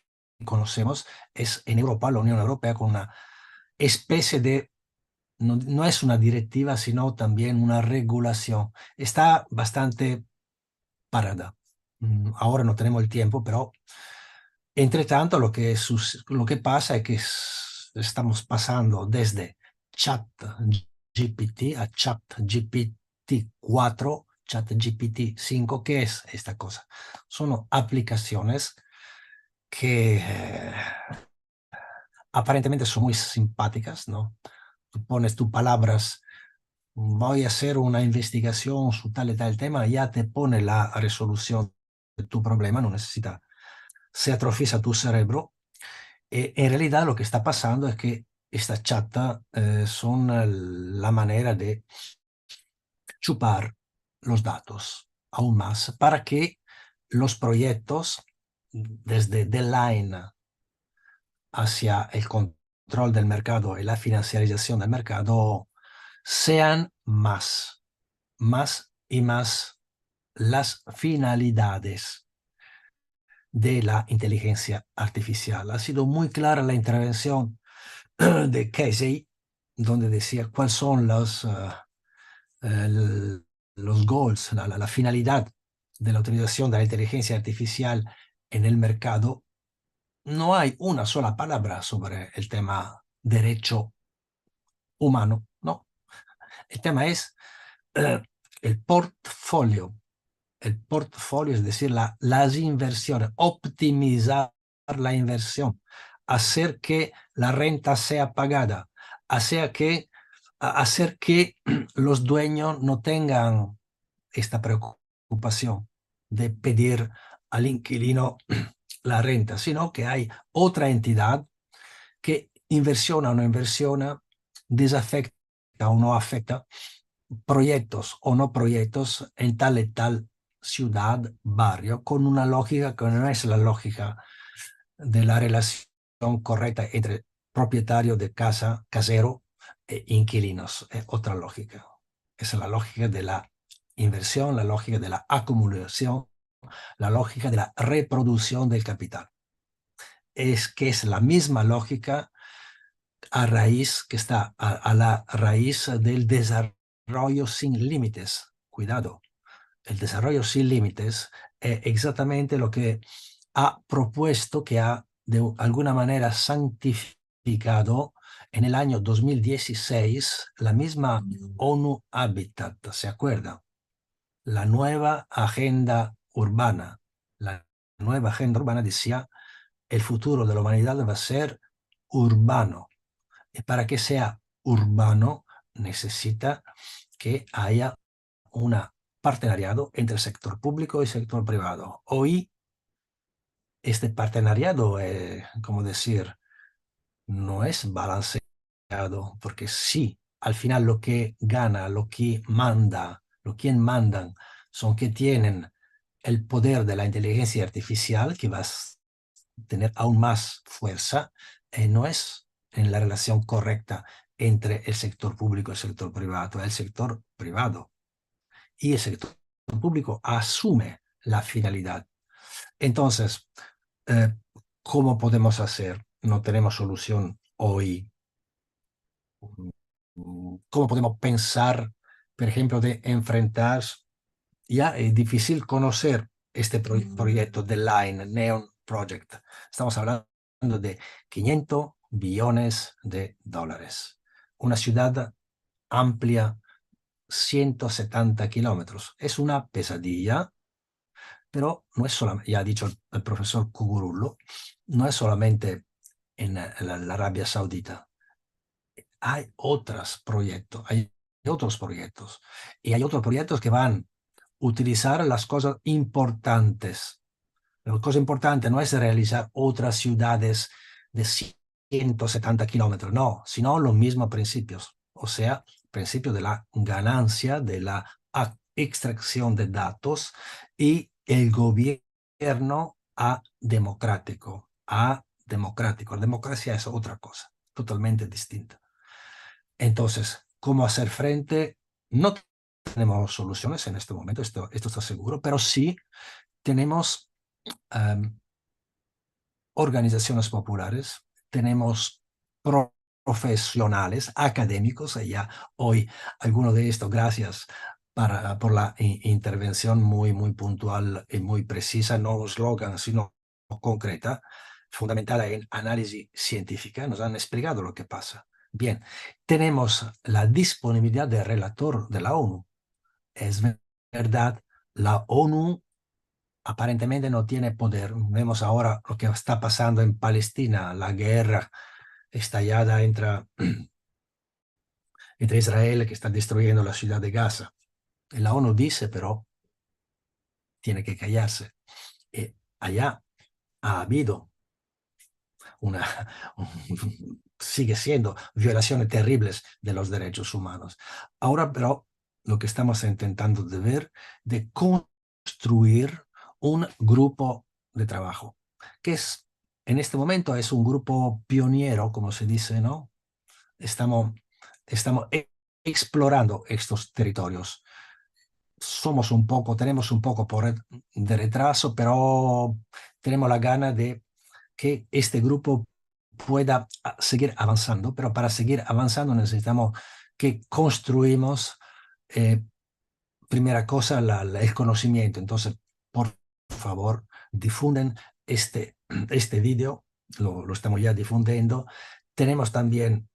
conocemos es en Europa, la Unión Europea, con una especie de, no es una directiva, sino también una regulación. Está bastante parada. Ahora no tenemos el tiempo, pero entre tanto lo que pasa es que estamos pasando desde ChatGPT a ChatGPT 4, ChatGPT 5. ¿Qué es esta cosa? Son aplicaciones que aparentemente son muy simpáticas, ¿no? Tú pones tus palabras, voy a hacer una investigación sobre tal y tal tema, ya te pone la resolución de tu problema, no necesita, se atrofia tu cerebro. En realidad lo que está pasando es que estas chats son la manera de chupar los datos aún más para que los proyectos desde Deadline hacia el control del mercado y la financiarización del mercado sean más y más las finalidades de la inteligencia artificial. Ha sido muy clara la intervención de Casey, donde decía cuáles son los goals, la finalidad de la utilización de la inteligencia artificial en el mercado. No hay una sola palabra sobre el tema derecho humano, no. El tema es el portfolio, es decir, las inversiones, optimizar la inversión, hacer que la renta sea pagada, hacer que los dueños no tengan esta preocupación de pedir al inquilino la renta, sino que hay otra entidad que inversiona o no inversiona, desafecta o no afecta, proyectos o no proyectos en tal y tal ciudad, barrio, con una lógica que no es la lógica de la relación correcta entre propietario de casa, casero e inquilinos. Es otra lógica. Es la lógica de la inversión, la lógica de la acumulación, la lógica de la reproducción del capital. Es que es la misma lógica que está a la raíz del desarrollo sin límites. Cuidado, el desarrollo sin límites es exactamente lo que ha propuesto, que ha de alguna manera santificado en el año 2016 la misma ONU Habitat, ¿se acuerda? La nueva agenda urbana. La nueva agenda urbana decía, el futuro de la humanidad va a ser urbano. Y para que sea urbano necesita que haya un partenariado entre el sector público y el sector privado. Hoy este partenariado, como decir, no es balanceado, porque sí, al final lo que gana, lo que manda, quien mandan son que tienen el poder de la inteligencia artificial, que va a tener aún más fuerza, no es en la relación correcta entre el sector público y el sector privado. El sector privado y el sector público asume la finalidad. Entonces, ¿cómo podemos hacer? No tenemos solución hoy. ¿Cómo podemos pensar, por ejemplo, de enfrentar? Ya es difícil conocer este proyecto de Line, Neon Project. Estamos hablando de 500 billones de dólares. Una ciudad amplia, 170 kilómetros. Es una pesadilla, pero no es solamente, ya ha dicho el profesor Cucurullo, no es solamente en la Arabia Saudita. Hay otros proyectos, y hay otros proyectos que van a utilizar las cosas importantes. La cosa importante no es realizar otras ciudades de 170 kilómetros, no, sino los mismos principios, o sea, principio de la ganancia, de la extracción de datos y el gobierno democrático. La democracia es otra cosa, totalmente distinta. Entonces, ¿cómo hacer frente? No tenemos soluciones en este momento, esto está seguro, pero sí tenemos organizaciones populares, tenemos profesionales, académicos, ya hoy algunos de estos, gracias por la intervención muy puntual y muy precisa, no eslogan, sino concreta, fundamentada en análisis científica, nos han explicado lo que pasa. Bien, tenemos la disponibilidad del relator de la ONU. Es verdad, la ONU aparentemente no tiene poder. Vemos ahora lo que está pasando en Palestina, la guerra estallada entre Israel, que está destruyendo la ciudad de Gaza. La ONU dice, pero tiene que callarse. Allá ha habido sigue siendo violaciones terribles de los derechos humanos. Ahora, pero, lo que estamos intentando de ver, de construir un grupo de trabajo, que en este momento es un grupo pionero, como se dice, ¿no? Estamos explorando estos territorios. Tenemos un poco de retraso, pero tenemos la gana de que este grupo pueda seguir avanzando, pero para seguir avanzando necesitamos que construimos, primera cosa, el conocimiento. Entonces, por favor, difunden este vídeo, lo estamos ya difundiendo. Tenemos también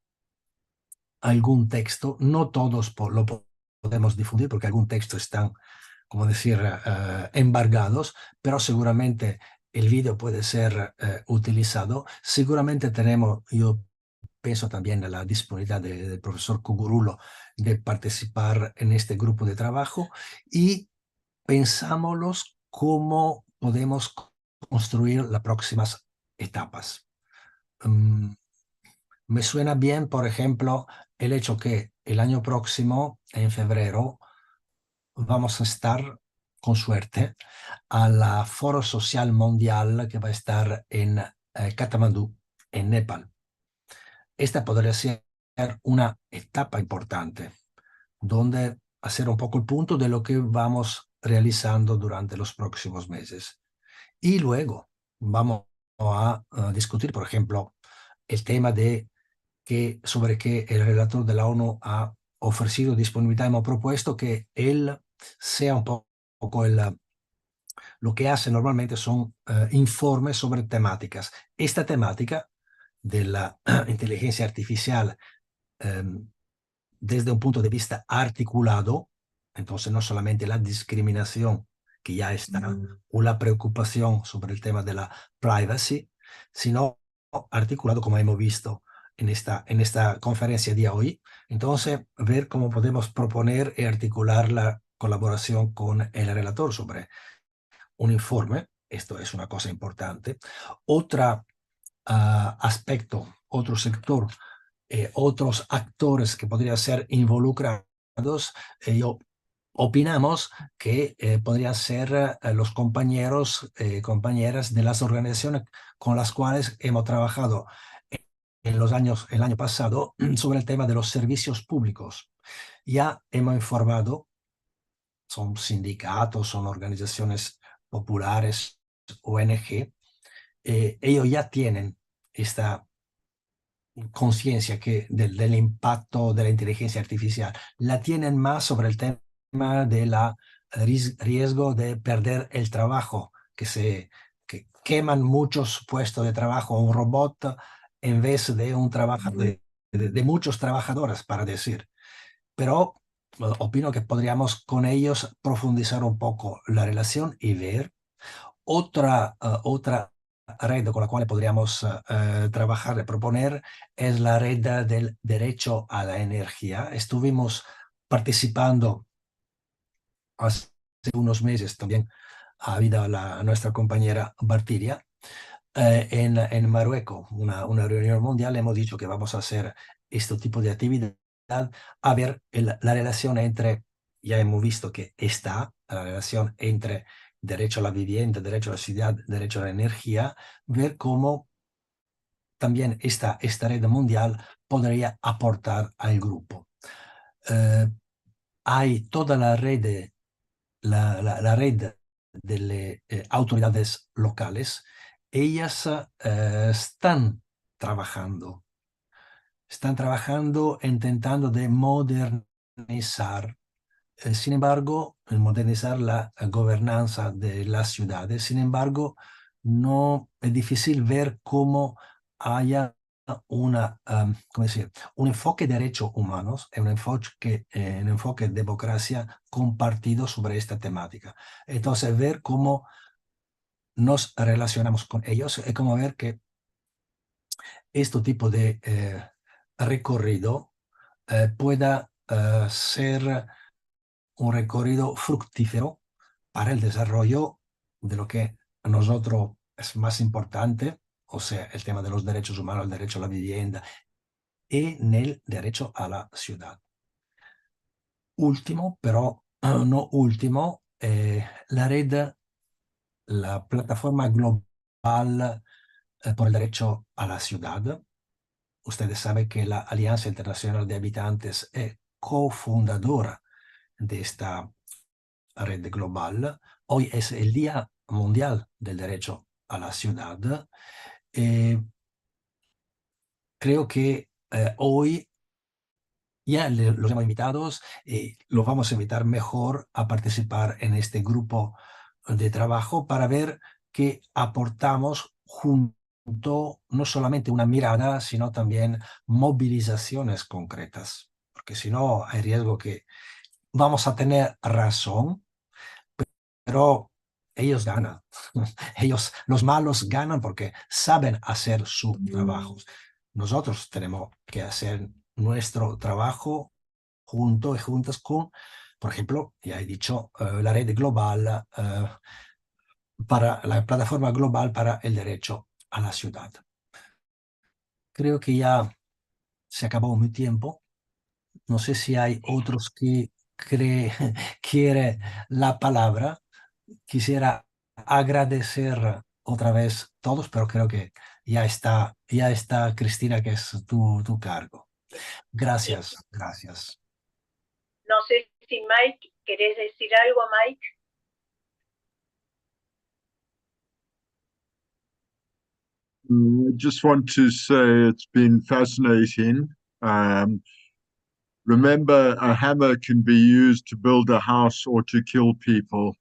algún texto, no todos lo podemos difundir porque algún texto están, como decir, embargados, pero seguramente el vídeo puede ser utilizado. Seguramente tenemos, yo pienso también en la disponibilidad del profesor Cucurullo de participar en este grupo de trabajo y pensámoslos cómo podemos construir las próximas etapas. Me suena bien, por ejemplo, el hecho que el año próximo, en febrero, vamos a estar, con suerte, al Foro Social Mundial que va a estar en Katmandú, en Nepal. esta podría ser una etapa importante donde hacer un poco el punto de lo que vamos realizando durante los próximos meses. Y luego vamos a discutir, por ejemplo, el tema de sobre que el relator de la ONU ha ofrecido disponibilidad, hemos propuesto que él sea un poco lo que hace normalmente son informes sobre temáticas. Esta temática de la inteligencia artificial desde un punto de vista articulado, entonces no solamente la discriminación que ya está, o la preocupación sobre el tema de la privacy, sino articulado como hemos visto en esta conferencia de hoy. Entonces, ver cómo podemos proponer y articular la colaboración con el relator sobre un informe. Esto es una cosa importante. Otro aspecto, otro sector, otros actores que podrían ser involucrados, opinamos que podrían ser los compañeros, compañeras de las organizaciones con las cuales hemos trabajado el año pasado sobre el tema de los servicios públicos. Ya hemos informado, son sindicatos, son organizaciones populares, ONG, ellos ya tienen esta conciencia del impacto de la inteligencia artificial. La tienen más sobre el tema del riesgo de perder el trabajo, que queman muchos puestos de trabajo a un robot en vez de un trabajo de muchos trabajadores, para decir. Pero opino que podríamos con ellos profundizar un poco la relación y ver otra red con la cual podríamos trabajar y proponer es la red del derecho a la energía. Estuvimos participando hace unos meses, también ha habido nuestra compañera Bartiria, en Marruecos, una reunión mundial. Hemos dicho que vamos a hacer este tipo de actividad, a ver la relación entre, ya hemos visto que está la relación entre derecho a la vivienda, derecho a la ciudad, derecho a la energía, ver cómo también esta red mundial podría aportar al grupo. Hay toda la red de las autoridades locales. Ellas están trabajando intentando de modernizar, sin embargo, modernizar la gobernanza de las ciudades. Sin embargo, no es difícil ver cómo haya ¿cómo decir? Un enfoque de derechos humanos, un enfoque de democracia compartido sobre esta temática. Entonces, ver cómo nos relacionamos con ellos es como ver que este tipo de recorrido pueda ser un recorrido fructífero para el desarrollo de lo que a nosotros es más importante, o sea, el tema de los derechos humanos, el derecho a la vivienda y el derecho a la ciudad. Último, pero no último, la plataforma global por el derecho a la ciudad. Ustedes saben que la Alianza Internacional de Habitantes es cofundadora de esta red global. Hoy es el Día Mundial del Derecho a la Ciudad. Creo que hoy ya los hemos invitado y los vamos a invitar mejor a participar en este grupo de trabajo para ver que aportamos junto no solamente una mirada, sino también movilizaciones concretas, porque si no hay riesgo que vamos a tener razón, pero ellos ganan. Los malos ganan porque saben hacer su trabajo. Nosotros tenemos que hacer nuestro trabajo juntos y juntas con, por ejemplo, ya he dicho, la red global, para la plataforma global para el derecho a la ciudad. Creo que ya se acabó mi tiempo. No sé si hay otros que quieren la palabra. Quisiera agradecer otra vez todos, pero creo que ya está Cristina, que es tu cargo. Gracias, gracias. No sé si Mike, ¿querés decir algo, Mike? I just want to say it's been fascinating. Remember, a hammer can be used to build a house or to kill people.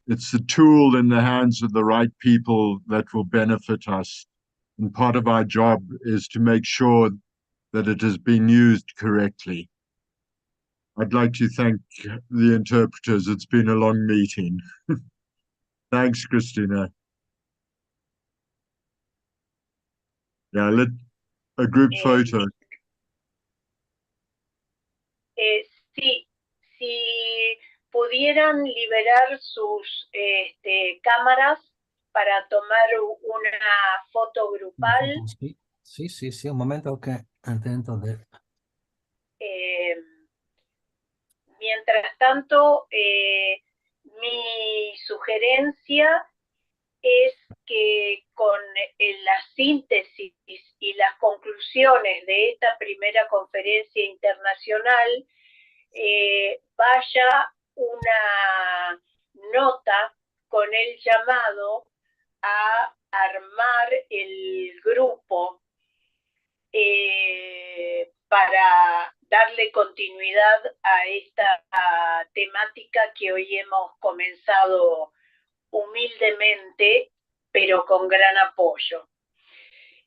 It's the tool in the hands of the right people that will benefit us. And part of our job is to make sure that it has been used correctly. I'd like to thank the interpreters. It's been a long meeting. Thanks, Christina. Yeah, let a group photo. Sí, si pudieran liberar sus cámaras para tomar una foto grupal. Sí, un momento que intento de... Mientras tanto, mi sugerencia es que con la síntesis y las conclusiones de esta primera conferencia internacional vaya una nota con el llamado a armar el grupo para darle continuidad a esta temática que hoy hemos comenzado humildemente, pero con gran apoyo.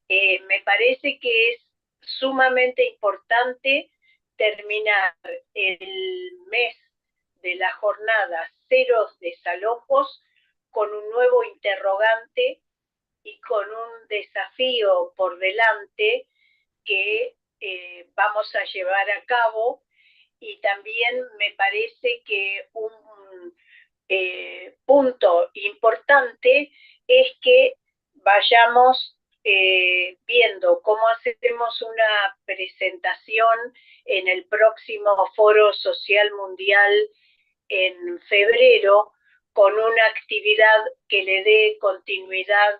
Me parece que es sumamente importante terminar el mes de la jornada Cero Desalojos con un nuevo interrogante y con un desafío por delante que vamos a llevar a cabo, y también me parece que un punto importante es que vayamos viendo cómo hacemos una presentación en el próximo Foro Social Mundial en febrero, con una actividad que le dé continuidad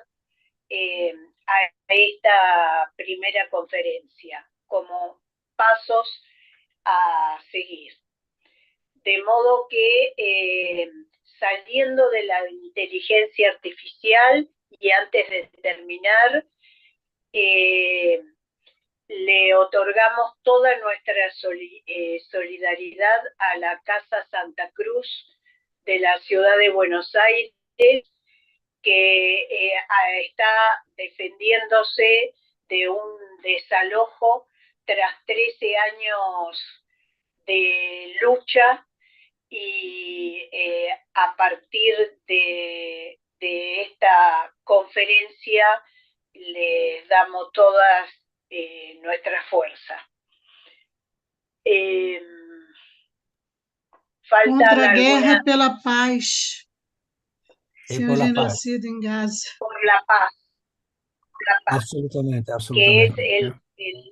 a esta primera conferencia, como pasos a seguir. De modo que saliendo de la inteligencia artificial, y antes de terminar, le otorgamos toda nuestra solidaridad a la Casa Santa Cruz de la ciudad de Buenos Aires, que está defendiéndose de un desalojo tras 13 años de lucha, y a partir de esta conferencia les damos todas nuestra fuerza. Contra a guerra pela paz. Sem o genocídio em Gaza. Por la paz. Absolutamente. Que es el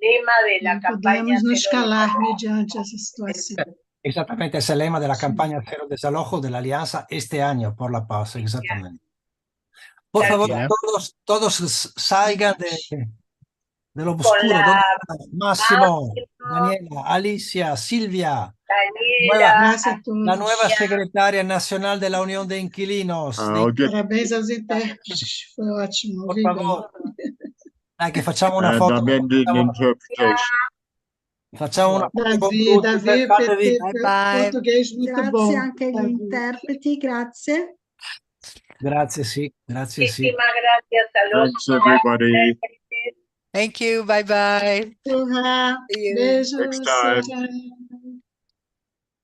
lema de la campaña. Podemos nos calar mediante esa situación. Exactamente, es el lema de la campaña Cero Desalojo de la Alianza este año por la paz, exactamente. Por favor, todos salgan de lo oscuro. Máximo, Daniela, Alicia, Silvia, la nueva secretaria nacional de la Unión de Inquilinos. Parabéns aos intérpretes, foi ótimo. Por favor, che facciamo una foto. Facciamo una foto. Davi, português muito grazie bom. Anche agli interpreti, grazie. Grazie, sì. Muchísimas gracias a los Thanks, everybody. Thank you. Bye bye. Beijos. Next time.